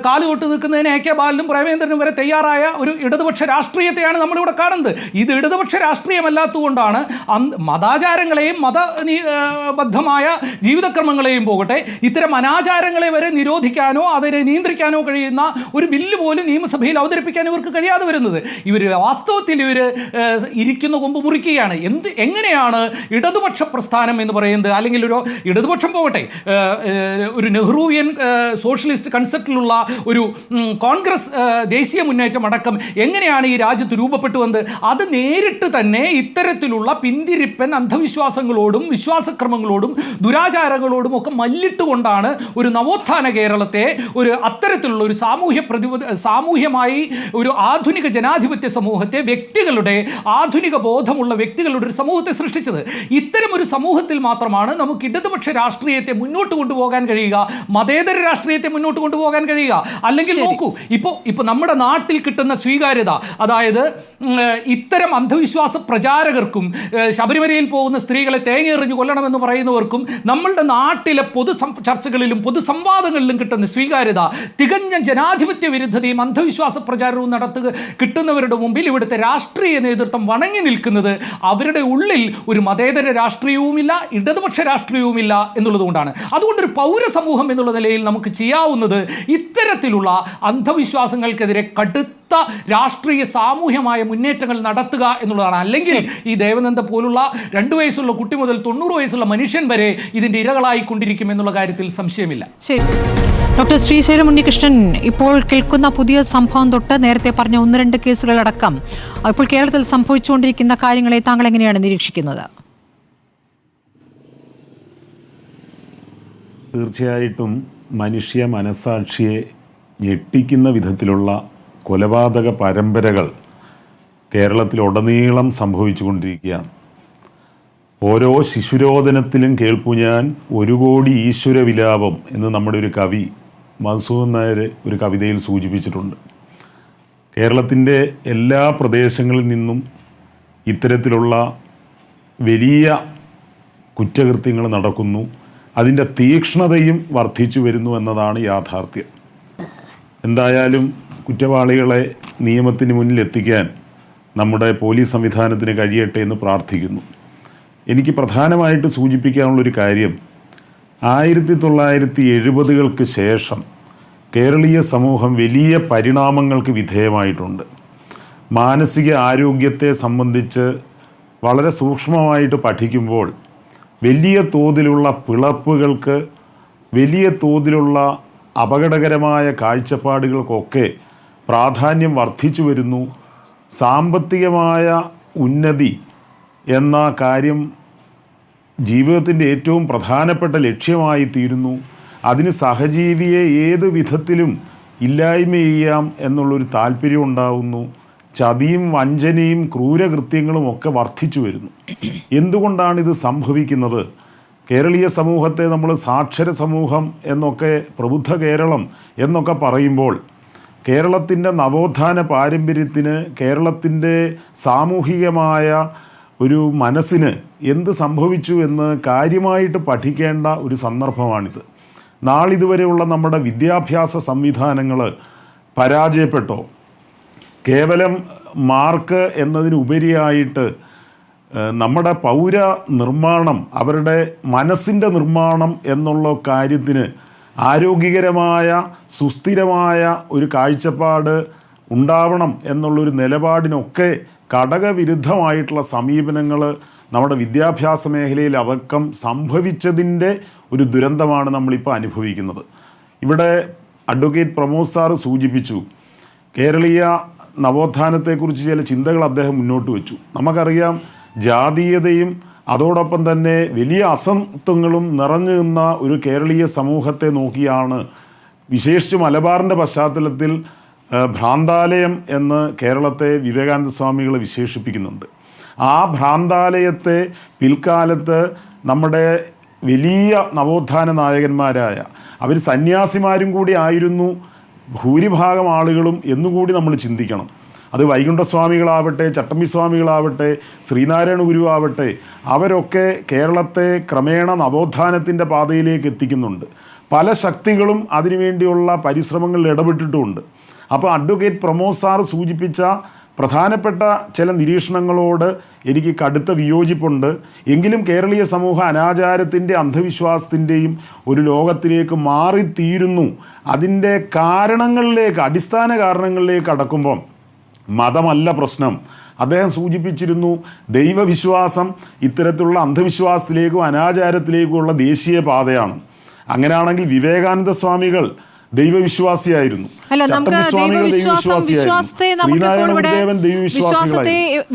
കാല് തൊട്ട് നിൽക്കുന്നതിന് AK ബാലനും പ്രേമേന്ദ്രനും വരെ തയ്യാറായ ഒരു ഇടതുപക്ഷ രാഷ്ട്രീയത്തെയാണ് നമ്മളിവിടെ കാണുന്നത്. ഇത് ഇടതുപക്ഷ രാഷ്ട്രീയമല്ലാത്തതുകൊണ്ടാണ് മതാചാരങ്ങളെയും മതബദ്ധമായ ജീവിതക്രമങ്ങളെയും പോകട്ടെ, ഇത്തരം അനാചാരങ്ങളെ വരെ നിരോധിക്കാനോ അതിനെ നിയന്ത്രിക്കാനോ കഴിയുന്ന ഒരു ബില്ല് പോലും നിയമസഭയിൽ അവതരിപ്പിക്കാൻ ഇവർക്ക് കഴിയാതെ വരുന്നത്. വാസ്തവത്തിൽ ഇരിക്കുന്ന കൊമ്പ് മുറിക്കുകയാണ്. എങ്ങനെയാണ് ഇടതുപക്ഷ പ്രസ്ഥാനം എന്ന് പറയുന്നത്, അല്ലെങ്കിൽ ഒരു ഇടതുപക്ഷം പോകട്ടെ, ഒരു നെഹ്റുവിയൻ സോഷ്യലിസ്റ്റ് കൺസെപ്റ്റിലുള്ള ഒരു കോൺഗ്രസ് ദേശീയ മുന്നേറ്റം അടക്കം എങ്ങനെയാണ് ഈ രാജ്യത്ത് രൂപപ്പെട്ടു വന്നത്? അത് നേരിട്ട് തന്നെ ഇത്തരത്തിലുള്ള പിന്തിരിപ്പൻ അന്ധവിശ്വാസങ്ങളോടും വിശ്വാസക്രമങ്ങളോടും ദുരാചാരങ്ങളോടും ഒക്കെ മല്ലിട്ടുകൊണ്ടാണ് ഒരു നവോത്ഥാന കേരളത്തെ, ഒരു അത്തരത്തിലുള്ള ഒരു സാമൂഹ്യമായി ഒരു ആധുനിക ജനാധിപത്യ സമൂഹത്തെ, വ്യക്തികളുടെ ആധുനിക ബോധമുള്ള വ്യക്തികളുടെ ഒരു സമൂഹത്തെ സൃഷ്ടിച്ചത്. ഇത്തരം ഒരു സമൂഹത്തിൽ മാത്രമാണ് നമുക്ക് ഇടതുപക്ഷ രാഷ്ട്രീയത്തെ മുന്നോട്ട് കൊണ്ടുപോകാൻ കഴിയുക, മതേതര രാഷ്ട്രീയത്തെ മുന്നോട്ട് കൊണ്ടുപോകാൻ കഴിയുക. അല്ലെങ്കിൽ നോക്കൂ, ഇപ്പോൾ നമ്മുടെ നാട്ടിൽ കിട്ടുന്ന സ്വീകാര്യത, അതായത് ഇത്തരം അന്ധവിശ്വാസ പ്രചാരകർക്കും ശബരിമലയിൽ പോകുന്ന സ്ത്രീകളെ തേങ്ങയെറിഞ്ഞ് കൊല്ലണമെന്ന് പറയുന്നവർക്കും നമ്മളുടെ നാട്ടിലെ ചർച്ചകളിലും പൊതുസംവാദങ്ങളിലും കിട്ടുന്ന സ്വീകാര്യത, തികഞ്ഞ ജനാധിപത്യ വിരുദ്ധതയും അന്ധവിശ്വാസ പ്രചാരവും കിട്ടുന്നവരുടെ മുമ്പിൽ ഇവിടുത്തെ രാഷ്ട്രീയ നേതൃത്വം വണങ്ങി നിൽക്കുന്നത് അവരുടെ ഉള്ളിൽ ഒരു മതേതര രാഷ്ട്രീയവുമില്ല, ഇടതുപക്ഷ രാഷ്ട്രീയവുമില്ല എന്നുള്ളതുകൊണ്ടാണ്. അതുകൊണ്ടൊരു പൗരസമൂഹം എന്നുള്ള നിലയിൽ നമുക്ക് ചെയ്യാവുന്നത് ഇത്തരത്തിലുള്ള അന്ധവിശ്വാസങ്ങൾക്കെതിരെ കടുത്ത രാഷ്ട്രീയ സാമൂഹ്യമായ മുന്നേറ്റങ്ങൾ നടത്തുക എന്നുള്ളതാണ്. അല്ലെങ്കിൽ ഈ ദേവനന്ദ പോലുള്ള 2 വയസ്സുള്ള കുട്ടി മുതൽ 90 വയസ്സുള്ള മനുഷ്യൻ വരെ ഇതിൻ്റെ ഇരകളായിക്കൊണ്ടിരിക്കും എന്നുള്ള കാര്യത്തിൽ സംശയമില്ല. ശരി, ഡോക്ടർ ശ്രീശൈലം ഉണ്ണികൃഷ്ണൻ, ഇപ്പോൾ കേൾക്കുന്ന പുതിയ സംഭവം തൊട്ട് നേരത്തെ പറഞ്ഞ 1-2 കേസുകളടക്കം ഇപ്പോൾ കേരളത്തിൽ സംഭവിച്ചുകൊണ്ടിരിക്കുന്ന കാര്യങ്ങളെ താങ്കൾ എങ്ങനെയാണ് നിരീക്ഷിക്കുന്നത്? തീർച്ചയായിട്ടും മനുഷ്യ മനസാക്ഷിയെ ഞെട്ടിക്കുന്ന വിധത്തിലുള്ള കൊലപാതക പരമ്പരകൾ കേരളത്തിലുടനീളം സംഭവിച്ചുകൊണ്ടിരിക്കുകയാണ്. ഓരോ ശിശുരോധനത്തിലും കേൾപ്പു ഞാൻ 1 കോടി ഈശ്വര വിലാപം എന്ന് നമ്മുടെ ഒരു കവി മധുസൂദൻ നായർ ഒരു കവിതയിൽ സൂചിപ്പിച്ചിട്ടുണ്ട്. കേരളത്തിൻ്റെ എല്ലാ പ്രദേശങ്ങളിൽ നിന്നും ഇത്തരത്തിലുള്ള വലിയ കുറ്റകൃത്യങ്ങൾ നടക്കുന്നു. അതിൻ്റെ തീക്ഷ്ണതയും വർദ്ധിച്ചു വരുന്നു എന്നതാണ് യാഥാർത്ഥ്യം. എന്തായാലും കുറ്റവാളികളെ നിയമത്തിന് മുന്നിൽ എത്തിക്കാൻ നമ്മുടെ പോലീസ് സംവിധാനത്തിന് കഴിയട്ടെ എന്ന് പ്രാർത്ഥിക്കുന്നു. എനിക്ക് പ്രധാനമായിട്ട് സൂചിപ്പിക്കാനുള്ളൊരു കാര്യം, 1970-കൾക്ക് ശേഷം കേരളീയ സമൂഹം വലിയ പരിണാമങ്ങൾക്ക് വിധേയമായിട്ടുണ്ട്. മാനസിക ആരോഗ്യത്തെ സംബന്ധിച്ച് വളരെ സൂക്ഷ്മമായിട്ട് പഠിക്കുമ്പോൾ വലിയ തോതിലുള്ള പിളർപ്പുകൾക്ക്, വലിയ തോതിലുള്ള അപകടകരമായ കാഴ്ചപ്പാടുകൾക്കൊക്കെ പ്രാധാന്യം വർദ്ധിച്ചു വരുന്നു. സാമ്പത്തികമായ ഉന്നതി എന്ന കാര്യം ജീവിതത്തിൻ്റെ ഏറ്റവും പ്രധാനപ്പെട്ട ലക്ഷ്യമായി തീരുന്നു. അതിന് സഹജീവിയെ ഏത് വിധത്തിലും ഇല്ലായ്മ ചെയ്യാം എന്നുള്ളൊരു താല്പര്യം ഉണ്ടാകുന്നു. ചതിയും വഞ്ചനയും ക്രൂരകൃത്യങ്ങളും ഒക്കെ വർദ്ധിച്ചു വരുന്നു. എന്തുകൊണ്ടാണിത് സംഭവിക്കുന്നത്? കേരളീയ സമൂഹത്തെ നമ്മൾ സാക്ഷര സമൂഹം എന്നൊക്കെ, പ്രബുദ്ധ കേരളം എന്നൊക്കെ പറയുമ്പോൾ കേരളത്തിൻ്റെ നവോത്ഥാന പാരമ്പര്യത്തിന്, കേരളത്തിൻ്റെ സാമൂഹികമായ ഒരു മനസ്സിന് എന്ത് സംഭവിച്ചു എന്ന് കാര്യമായിട്ട് പഠിക്കേണ്ട ഒരു സന്ദർഭമാണിത്. നാളിതുവരെയുള്ള നമ്മുടെ വിദ്യാഭ്യാസ സംവിധാനങ്ങൾ പരാജയപ്പെട്ടോ? കേവലം മാർക്ക് എന്നതിനുപരിയായിട്ട് നമ്മുടെ പൗര നിർമ്മാണം, അവരുടെ മനസ്സിൻ്റെ നിർമ്മാണം എന്നുള്ള കാര്യത്തിന് ആരോഗ്യകരമായ സുസ്ഥിരമായ ഒരു കാഴ്ചപ്പാട് ഉണ്ടാവണം എന്നുള്ളൊരു നിലപാടിനൊക്കെ ഘടകവിരുദ്ധമായിട്ടുള്ള സമീപനങ്ങൾ നമ്മുടെ വിദ്യാഭ്യാസ മേഖലയിൽ അടക്കം സംഭവിച്ചതിൻ്റെ ഒരു ദുരന്തമാണ് നമ്മളിപ്പോൾ അനുഭവിക്കുന്നത്. ഇവിടെ അഡ്വക്കേറ്റ് പ്രമോദ് സാറ് സൂചിപ്പിച്ചു, കേരളീയ നവോത്ഥാനത്തെക്കുറിച്ച് ചില ചിന്തകൾ അദ്ദേഹം മുന്നോട്ട് വെച്ചു. നമുക്കറിയാം, ജാതീയതയും അതോടൊപ്പം തന്നെ വലിയ അസമത്വങ്ങളും നിറഞ്ഞു നിന്ന ഒരു കേരളീയ സമൂഹത്തെ നോക്കിയാണ് വിശേഷിച്ച് മലബാറിൻ്റെ പശ്ചാത്തലത്തിൽ ഭ്രാന്താലയം എന്ന് കേരളത്തെ വിവേകാനന്ദ സ്വാമികൾ വിശേഷിപ്പിക്കുന്നുണ്ട്. ആ ഭ്രാന്താലയത്തെ പിൽക്കാലത്ത് നമ്മുടെ വലിയ നവോത്ഥാന നായകന്മാരായ അവർ സന്യാസിമാരും കൂടി ആയിരുന്നു ഭൂരിഭാഗം ആളുകളും എന്നുകൂടി നമ്മൾ ചിന്തിക്കണം. അത് വൈകുണ്ഠസ്വാമികളാവട്ടെ, ചട്ടമ്പി സ്വാമികളാവട്ടെ, ശ്രീനാരായണ ഗുരു ആവട്ടെ, അവരൊക്കെ കേരളത്തെ ക്രമേണ നവോത്ഥാനത്തിൻ്റെ പാതയിലേക്ക് എത്തിക്കുന്നുണ്ട്. പല ശക്തികളും അതിനുവേണ്ടിയുള്ള പരിശ്രമങ്ങളിൽ ഇടപെട്ടിട്ടുമുണ്ട്. അപ്പോൾ അഡ്വക്കേറ്റ് പ്രമോദ് സാർ സൂചിപ്പിച്ച പ്രധാനപ്പെട്ട ചില നിരീക്ഷണങ്ങളോട് എനിക്ക് കടുത്ത വിയോജിപ്പുണ്ട്. എങ്കിലും കേരളീയ സമൂഹം അനാചാരത്തിൻ്റെ അന്ധവിശ്വാസത്തിൻ്റെയും ഒരു ലോകത്തിലേക്ക് മാറിത്തീരുന്നു. അതിൻ്റെ കാരണങ്ങളിലേക്ക്, അടിസ്ഥാന കാരണങ്ങളിലേക്ക് അടക്കുമ്പം മതമല്ല പ്രശ്നം. അദ്ദേഹം സൂചിപ്പിച്ചിരുന്നു, ദൈവവിശ്വാസം ഇത്തരത്തിലുള്ള അന്ധവിശ്വാസത്തിലേക്കും അനാചാരത്തിലേക്കുമുള്ള ദേശീയ പാതയാണ്. അങ്ങനെയാണെങ്കിൽ വിവേകാനന്ദ സ്വാമികൾ ദൈവവിശ്വാസിയായിരുന്നു.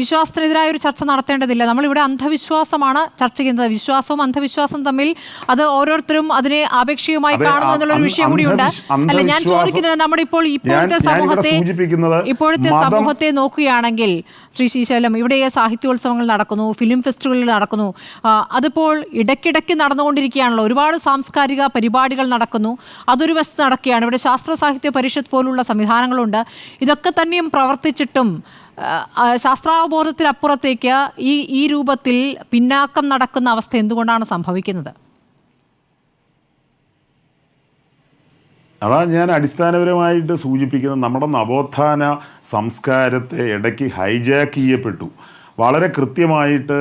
വിശ്വാസത്തിനെതിരായ ഒരു ചർച്ച നടത്തേണ്ടതില്ല. നമ്മളിവിടെ അന്ധവിശ്വാസമാണ് ചർച്ച ചെയ്യുന്നത്. വിശ്വാസവും അന്ധവിശ്വാസം തമ്മിൽ അത് ഓരോരുത്തരും അതിനെ ആപേക്ഷികമായി കാണുന്നു എന്നുള്ളൊരു വിഷയം കൂടിയുണ്ട്. അല്ല, ഞാൻ ചോദിക്കുന്നത് നമ്മുടെ ഇപ്പോഴത്തെ സമൂഹത്തെ നോക്കുകയാണെങ്കിൽ ശ്രീ ശ്രീശൈലം, ഇവിടെ സാഹിത്യോത്സവങ്ങൾ നടക്കുന്നു, ഫിലിം ഫെസ്റ്റിവലുകൾ നടക്കുന്നു. അതിപ്പോൾ ഇടയ്ക്കിടയ്ക്ക് നടന്നുകൊണ്ടിരിക്കുകയാണല്ലോ. ഒരുപാട് സാംസ്കാരിക പരിപാടികൾ നടക്കുന്നു. അതൊരു വശത്ത് നടക്കുകയാണ്. ഇവിടെ ശാസ്ത്ര സാഹിത്യ പരിഷത്ത് പോലുള്ള സംവിധാനങ്ങളുണ്ട്. ഇതൊക്കെ തന്നെയും പ്രവർത്തിച്ചിട്ടും ശാസ്ത്രാവബോധത്തിനപ്പുറത്തേക്ക് ഈ രൂപത്തിൽ പിന്നാക്കം നടക്കുന്ന അവസ്ഥ എന്തുകൊണ്ടാണ് സംഭവിക്കുന്നത്? അതാണ് ഞാൻ അടിസ്ഥാനപരമായിട്ട് സൂചിപ്പിക്കുന്നത്. നമ്മുടെ നവോത്ഥാന സംസ്കാരത്തെ ഇടയ്ക്ക് ഹൈജാക്ക് ചെയ്യപ്പെട്ടു. വളരെ കൃത്യമായിട്ട്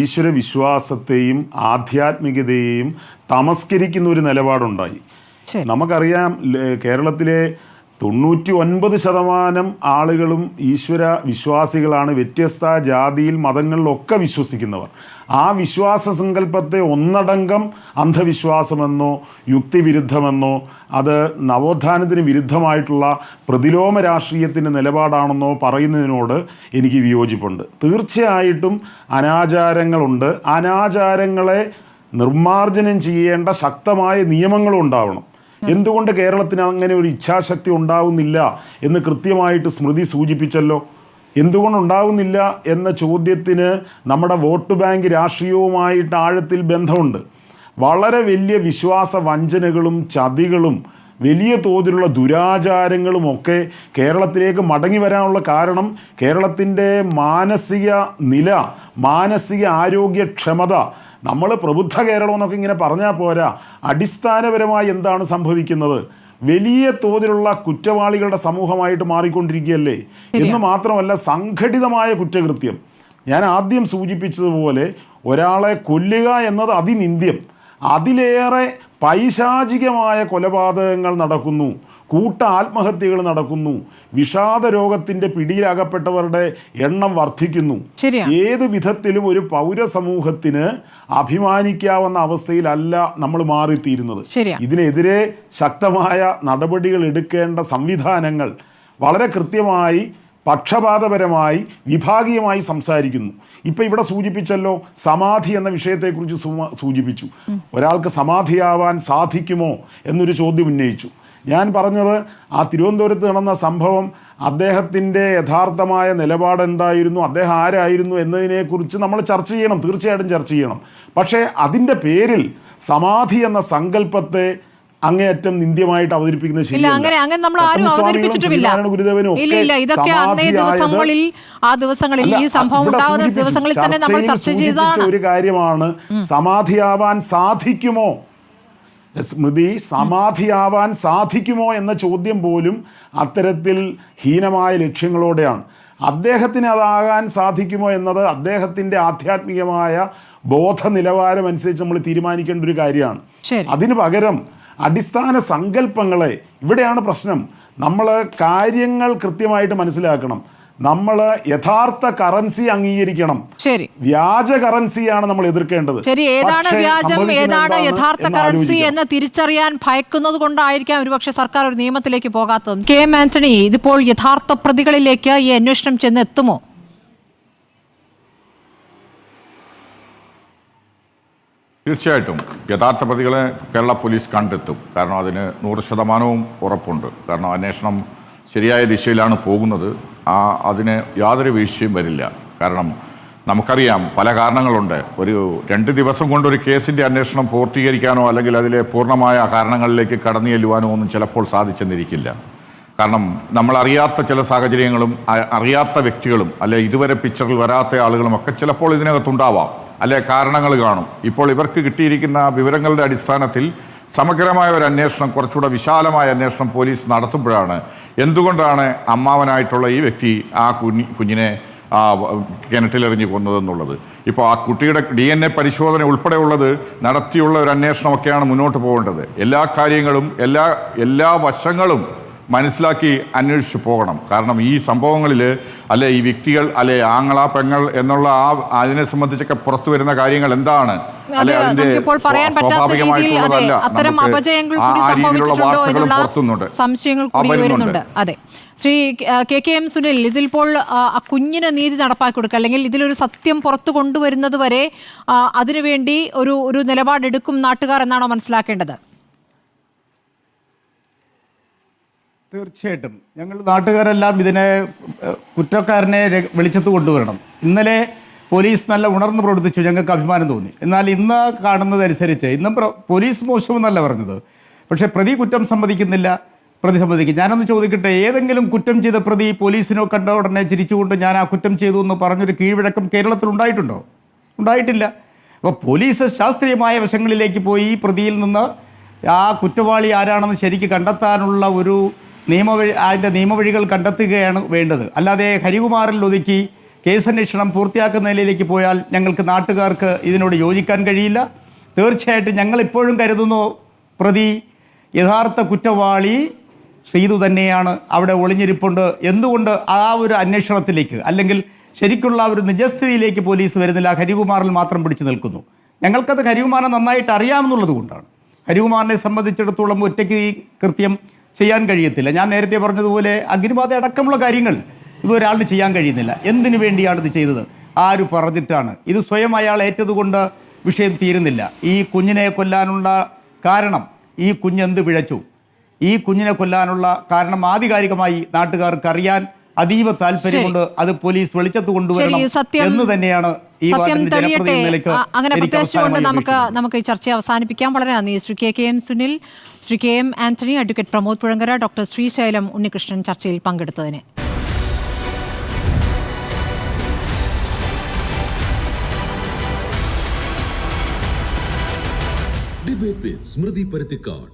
ഈശ്വര വിശ്വാസത്തെയും ആധ്യാത്മികതയെയും തമസ്കരിക്കുന്ന ഒരു നിലപാടുണ്ടായി. നമുക്കറിയാം, കേരളത്തിലെ 99% ആളുകളും ഈശ്വര വിശ്വാസികളാണ്. വ്യത്യസ്ത ജാതിയിൽ മതങ്ങളിലൊക്കെ വിശ്വസിക്കുന്നവർ. ആ വിശ്വാസ സങ്കല്പത്തെ ഒന്നടങ്കം അന്ധവിശ്വാസമെന്നോ യുക്തിവിരുദ്ധമെന്നോ അത് നവോത്ഥാനത്തിന് വിരുദ്ധമായിട്ടുള്ള പ്രതിലോമ രാഷ്ട്രീയത്തിൻ്റെ നിലപാടാണെന്നോ പറയുന്നതിനോട് എനിക്ക് വിയോജിപ്പുണ്ട്. തീർച്ചയായിട്ടും അനാചാരങ്ങളുണ്ട്. അനാചാരങ്ങളെ നിർമ്മാർജ്ജനം ചെയ്യേണ്ട ശക്തമായ നിയമങ്ങളും ഉണ്ടാവണം. എന്തുകൊണ്ട് കേരളത്തിന് അങ്ങനെ ഒരു ഇച്ഛാശക്തി ഉണ്ടാവുന്നില്ല എന്ന് കൃത്യമായിട്ട് സ്മൃതി സൂചിപ്പിച്ചല്ലോ. എന്തുകൊണ്ടുണ്ടാവുന്നില്ല എന്ന ചോദ്യത്തിന് നമ്മുടെ വോട്ട് ബാങ്ക് രാഷ്ട്രീയവുമായിട്ട് ആഴത്തിൽ ബന്ധമുണ്ട്. വളരെ വലിയ വിശ്വാസ വഞ്ചനകളും ചതികളും വലിയ തോതിലുള്ള ദുരാചാരങ്ങളുമൊക്കെ കേരളത്തിലേക്ക് മടങ്ങി വരാനുള്ള കാരണം കേരളത്തിൻ്റെ മാനസിക നില, മാനസിക ആരോഗ്യക്ഷമത. നമ്മൾ പ്രബുദ്ധ കേരളം എന്നൊക്കെ ഇങ്ങനെ പറഞ്ഞാൽ പോരാ. അടിസ്ഥാനപരമായി എന്താണ് സംഭവിക്കുന്നത്? വലിയ തോതിലുള്ള കുറ്റവാളികളുടെ സമൂഹമായിട്ട് മാറിക്കൊണ്ടിരിക്കുകയല്ലേ. എന്ന് മാത്രമല്ല, സംഘടിതമായ കുറ്റകൃത്യം. ഞാൻ ആദ്യം സൂചിപ്പിച്ചതുപോലെ ഒരാളെ കൊല്ലുക എന്നത് അതിനിന്ദ്യം. അതിലേറെ പൈശാചികമായ കൊലപാതകങ്ങൾ നടക്കുന്നു, കൂട്ട ആത്മഹത്യകൾ നടക്കുന്നു, വിഷാദ രോഗത്തിൻ്റെ പിടിയിലകപ്പെട്ടവരുടെ എണ്ണം വർദ്ധിക്കുന്നു. ഏത് വിധത്തിലും ഒരു പൗരസമൂഹത്തിന് അഭിമാനിക്കാവുന്ന അവസ്ഥയിലല്ല നമ്മൾ മാറിത്തീരുന്നത്. ഇതിനെതിരെ ശക്തമായ നടപടികൾ എടുക്കേണ്ട സംവിധാനങ്ങൾ വളരെ കൃത്യമായി പക്ഷപാതപരമായി വിഭാഗീയമായി സംസാരിക്കുന്നു. ഇപ്പം ഇവിടെ സൂചിപ്പിച്ചല്ലോ, സമാധി എന്ന വിഷയത്തെക്കുറിച്ച് സൂചിപ്പിച്ചു. ഒരാൾക്ക് സമാധിയാവാൻ സാധിക്കുമോ എന്നൊരു ചോദ്യം ഉന്നയിച്ചു. ഞാൻ പറഞ്ഞത്, ആ തിരുവനന്തപുരത്ത് നടന്ന സംഭവം അദ്ദേഹത്തിൻ്റെ യഥാർത്ഥമായ നിലപാട് എന്തായിരുന്നു, അദ്ദേഹം ആരായിരുന്നു എന്നതിനെക്കുറിച്ച് നമ്മൾ ചർച്ച ചെയ്യണം, തീർച്ചയായിട്ടും ചർച്ച ചെയ്യണം. പക്ഷേ അതിൻ്റെ പേരിൽ സമാധി എന്ന സങ്കല്പത്തെ അങ്ങേയറ്റം നിന്ദ്യമായിട്ട് അവതരിപ്പിക്കുന്നത് ശരിയല്ല. ഒരു കാര്യമാണ്, സമാധിയാവാൻ സാധിക്കുമോ സ്മൃതി, സമാധിയാവാൻ സാധിക്കുമോ എന്ന ചോദ്യം പോലും അത്തരത്തിൽ ഹീനമായ ലക്ഷ്യങ്ങളോടെയാണ്. അദ്ദേഹത്തിന് അതാകാൻ സാധിക്കുമോ എന്നത് അദ്ദേഹത്തിൻ്റെ ആധ്യാത്മികമായ ബോധ നിലവാരം അനുസരിച്ച് നമ്മൾ തീരുമാനിക്കേണ്ട ഒരു കാര്യമാണ്. അതിനു പകരം അടിസ്ഥാന സങ്കല്പങ്ങളെ, ഇവിടെയാണ് പ്രശ്നം. നമ്മൾ കാര്യങ്ങൾ കൃത്യമായിട്ട് മനസ്സിലാക്കണം. നമ്മൾ യഥാർത്ഥ കറൻസി അംഗീകരിക്കണം. വ്യാജ കറൻസിയാണ് നമ്മൾ എതിർക്കേണ്ടത്. ശരി, ഏതാണ് വ്യാജം, ഏതാണ് യഥാർത്ഥ കറൻസി എന്ന് തിരിച്ചറിയാൻ ഭയക്കുന്നത് കൊണ്ടായിരിക്കാം ഒരുപക്ഷെ സർക്കാർ ഒരു നിയമത്തിലേക്ക് പോകാത്തതും. കെ എം ആന്റണി, ഇതിപ്പോൾ യഥാർത്ഥ പ്രതികളിലേക്ക് ഈ അന്വേഷണം ചെന്നെത്തുമോ? തീർച്ചയായിട്ടും യഥാർത്ഥ പ്രതികളെ കേരള പോലീസ് കണ്ടെത്തും. കാരണം അതിന് 100% ഉറപ്പുണ്ട്. കാരണം അന്വേഷണം ശരിയായ ദിശയിലാണ് പോകുന്നത്. അതിന് യാതൊരു വീഴ്ചയും വരില്ല. കാരണം നമുക്കറിയാം പല കാരണങ്ങളുണ്ട്. ഒരു 2 ദിവസം കൊണ്ട് ഒരു കേസിൻ്റെ അന്വേഷണം പൂർത്തീകരിക്കാനോ അല്ലെങ്കിൽ അതിലെ പൂർണ്ണമായ കാരണങ്ങളിലേക്ക് കടന്നു ചെല്ലുവാനോ ഒന്നും ചിലപ്പോൾ സാധിച്ചെന്നിരിക്കില്ല. കാരണം നമ്മളറിയാത്ത ചില സാഹചര്യങ്ങളും അറിയാത്ത വ്യക്തികളും അല്ലെ ഇതുവരെ പിക്ചറിൽ വരാത്ത ആളുകളും ഒക്കെ ചിലപ്പോൾ ഇതിനകത്തുണ്ടാവാം, അല്ലെ കാരണങ്ങൾ കാണും. ഇപ്പോൾ ഇവർക്ക് കിട്ടിയിരിക്കുന്ന വിവരങ്ങളുടെ അടിസ്ഥാനത്തിൽ സമഗ്രമായ ഒരു അന്വേഷണം, കുറച്ചുകൂടെ വിശാലമായ അന്വേഷണം പോലീസ് നടത്തുമ്പോഴാണ് എന്തുകൊണ്ടാണ് അമ്മാവനായിട്ടുള്ള ഈ വ്യക്തി ആ കുഞ്ഞിനെ കിണറ്റിലെറിഞ്ഞ് കൊന്നതെന്നുള്ളത്. ഇപ്പോൾ ആ കുട്ടിയുടെ DNA പരിശോധന ഉൾപ്പെടെയുള്ളത് നടത്തിയുള്ള ഒരു അന്വേഷണമൊക്കെയാണ് മുന്നോട്ട് പോകേണ്ടത്. എല്ലാ കാര്യങ്ങളും എല്ലാ വശങ്ങളും മനസ്സിലാക്കി അന്വേഷിച്ച് പോകണം. കാരണം ഈ സംഭവങ്ങളിൽ അല്ലെ ഈ വ്യക്തികൾ അല്ലെ ആങ്ങള പെങ്ങൾ എന്നുള്ള അതിനെ സംബന്ധിച്ചൊക്കെ പുറത്തു വരുന്ന കാര്യങ്ങൾ എന്താണ്, അല്ലെ അതിന്റെ സ്വാഭാവികമായിട്ടുള്ളതല്ല. ആ രീതിയിലുള്ള വാർത്തകളും പുറത്തുന്നുണ്ട്, സംശയങ്ങൾ കൂടി വരുന്നുണ്ട്. അതെ, ശ്രീ KKM സുനിൽ, ഇതിലിപ്പോൾ കുഞ്ഞിന് നീതി നടപ്പാക്കി കൊടുക്കുക അല്ലെങ്കിൽ ഇതിലൊരു സത്യം പുറത്തു കൊണ്ടുവരുന്നത് വരെ അതിനുവേണ്ടി ഒരു നിലപാടെടുക്കും നാട്ടുകാർ എന്നാണോ മനസ്സിലാക്കേണ്ടത്? തീർച്ചയായിട്ടും ഞങ്ങൾ നാട്ടുകാരെല്ലാം ഇതിനെ കുറ്റക്കാരനെ വെളിച്ചത്ത് കൊണ്ടുവരണം. ഇന്നലെ പോലീസ് നല്ല ഉണർന്ന് പ്രവർത്തിച്ചു, ഞങ്ങൾക്ക് അഭിമാനം തോന്നി. എന്നാൽ ഇന്ന് കാണുന്നതനുസരിച്ച് ഇന്നും പോലീസ് മോശമെന്നല്ല പറഞ്ഞത്, പക്ഷേ പ്രതി കുറ്റം സമ്മതിക്കുന്നില്ല, പ്രതി സമ്മതിക്കും. ഞാനൊന്ന് ചോദിക്കട്ടെ, ഏതെങ്കിലും കുറ്റം ചെയ്ത പ്രതി പോലീസിനോ കണ്ട ഉടനെ ചിരിച്ചുകൊണ്ട് ഞാൻ ആ കുറ്റം ചെയ്തു എന്ന് പറഞ്ഞൊരു കീഴ്വഴക്കം കേരളത്തിൽ ഉണ്ടായിട്ടുണ്ടോ? ഉണ്ടായിട്ടില്ല. അപ്പോൾ പോലീസ് ശാസ്ത്രീയമായ വശങ്ങളിലേക്ക് പോയി പ്രതിയിൽ നിന്ന് ആ കുറ്റവാളി ആരാണെന്ന് ശരിക്ക് കണ്ടെത്താനുള്ള ഒരു അതിൻ്റെ നിയമവഴികൾ കണ്ടെത്തുകയാണ് വേണ്ടത്. അല്ലാതെ ഹരികുമാറിൽ ഒതുക്കി കേസന്വേഷണം പൂർത്തിയാക്കുന്ന നിലയിലേക്ക് പോയാൽ ഞങ്ങൾക്ക് നാട്ടുകാർക്ക് ഇതിനോട് യോജിക്കാൻ കഴിയില്ല. തീർച്ചയായിട്ടും ഞങ്ങളിപ്പോഴും കരുതുന്നു പ്രതി യഥാർത്ഥ കുറ്റവാളി ശ്രീതു തന്നെയാണ്, അവിടെ ഒളിഞ്ഞിരിപ്പുണ്ട്. എന്തുകൊണ്ട് ആ ഒരു അന്വേഷണത്തിലേക്ക് അല്ലെങ്കിൽ ശരിക്കുള്ള ഒരു നിജസ്ഥിതിയിലേക്ക് പോലീസ് വരുന്നില്ല, ഹരികുമാറിൽ മാത്രം പിടിച്ചു നിൽക്കുന്നു? ഞങ്ങൾക്കത് ഹരികുമാറിനെ നന്നായിട്ട് അറിയാമെന്നുള്ളത് കൊണ്ടാണ്. ഹരികുമാറിനെ സംബന്ധിച്ചിടത്തോളം ഒറ്റയ്ക്ക് ഈ കൃത്യം ചെയ്യാൻ കഴിയത്തില്ല. ഞാൻ നേരത്തെ പറഞ്ഞതുപോലെ അഗ്നിബാധ അടക്കമുള്ള കാര്യങ്ങൾ ഇതൊരാളിന് ചെയ്യാൻ കഴിയുന്നില്ല. എന്തിനു വേണ്ടിയാണ് ഇത് ചെയ്തത്? ആര് പറഞ്ഞിട്ടാണ്? ഇത് സ്വയം അയാൾ ഏറ്റതുകൊണ്ട് വിഷയം തീരുന്നില്ല. ഈ കുഞ്ഞിനെ കൊല്ലാനുള്ള കാരണം, ഈ കുഞ്ഞെന്ത് പിഴച്ചു, ഈ കുഞ്ഞിനെ കൊല്ലാനുള്ള കാരണം ആധികാരികമായി നാട്ടുകാർക്ക് അറിയാൻ അതീവ താല്പര്യമുണ്ട്. അത് പോലീസ് വെളിച്ചത്ത് കൊണ്ടുവരണം എന്ന് തന്നെയാണ് ഈ നിലയ്ക്ക്. അങ്ങനെ പ്രത്യേകിച്ചുകൊണ്ട് നമുക്ക് ഈ ചർച്ച അവസാനിപ്പിക്കാം. വളരെ നന്ദി Shri KKM Sunil, Shri KM Antony, advocate Pramod Puzhankara, doctor Srisailam Unnikrishnan ചർച്ചയിൽ പങ്കെടുത്തതിന്. ഡിബേറ്റ് വിത്ത് സ്മൃതി പരുത്തിക്കാട്.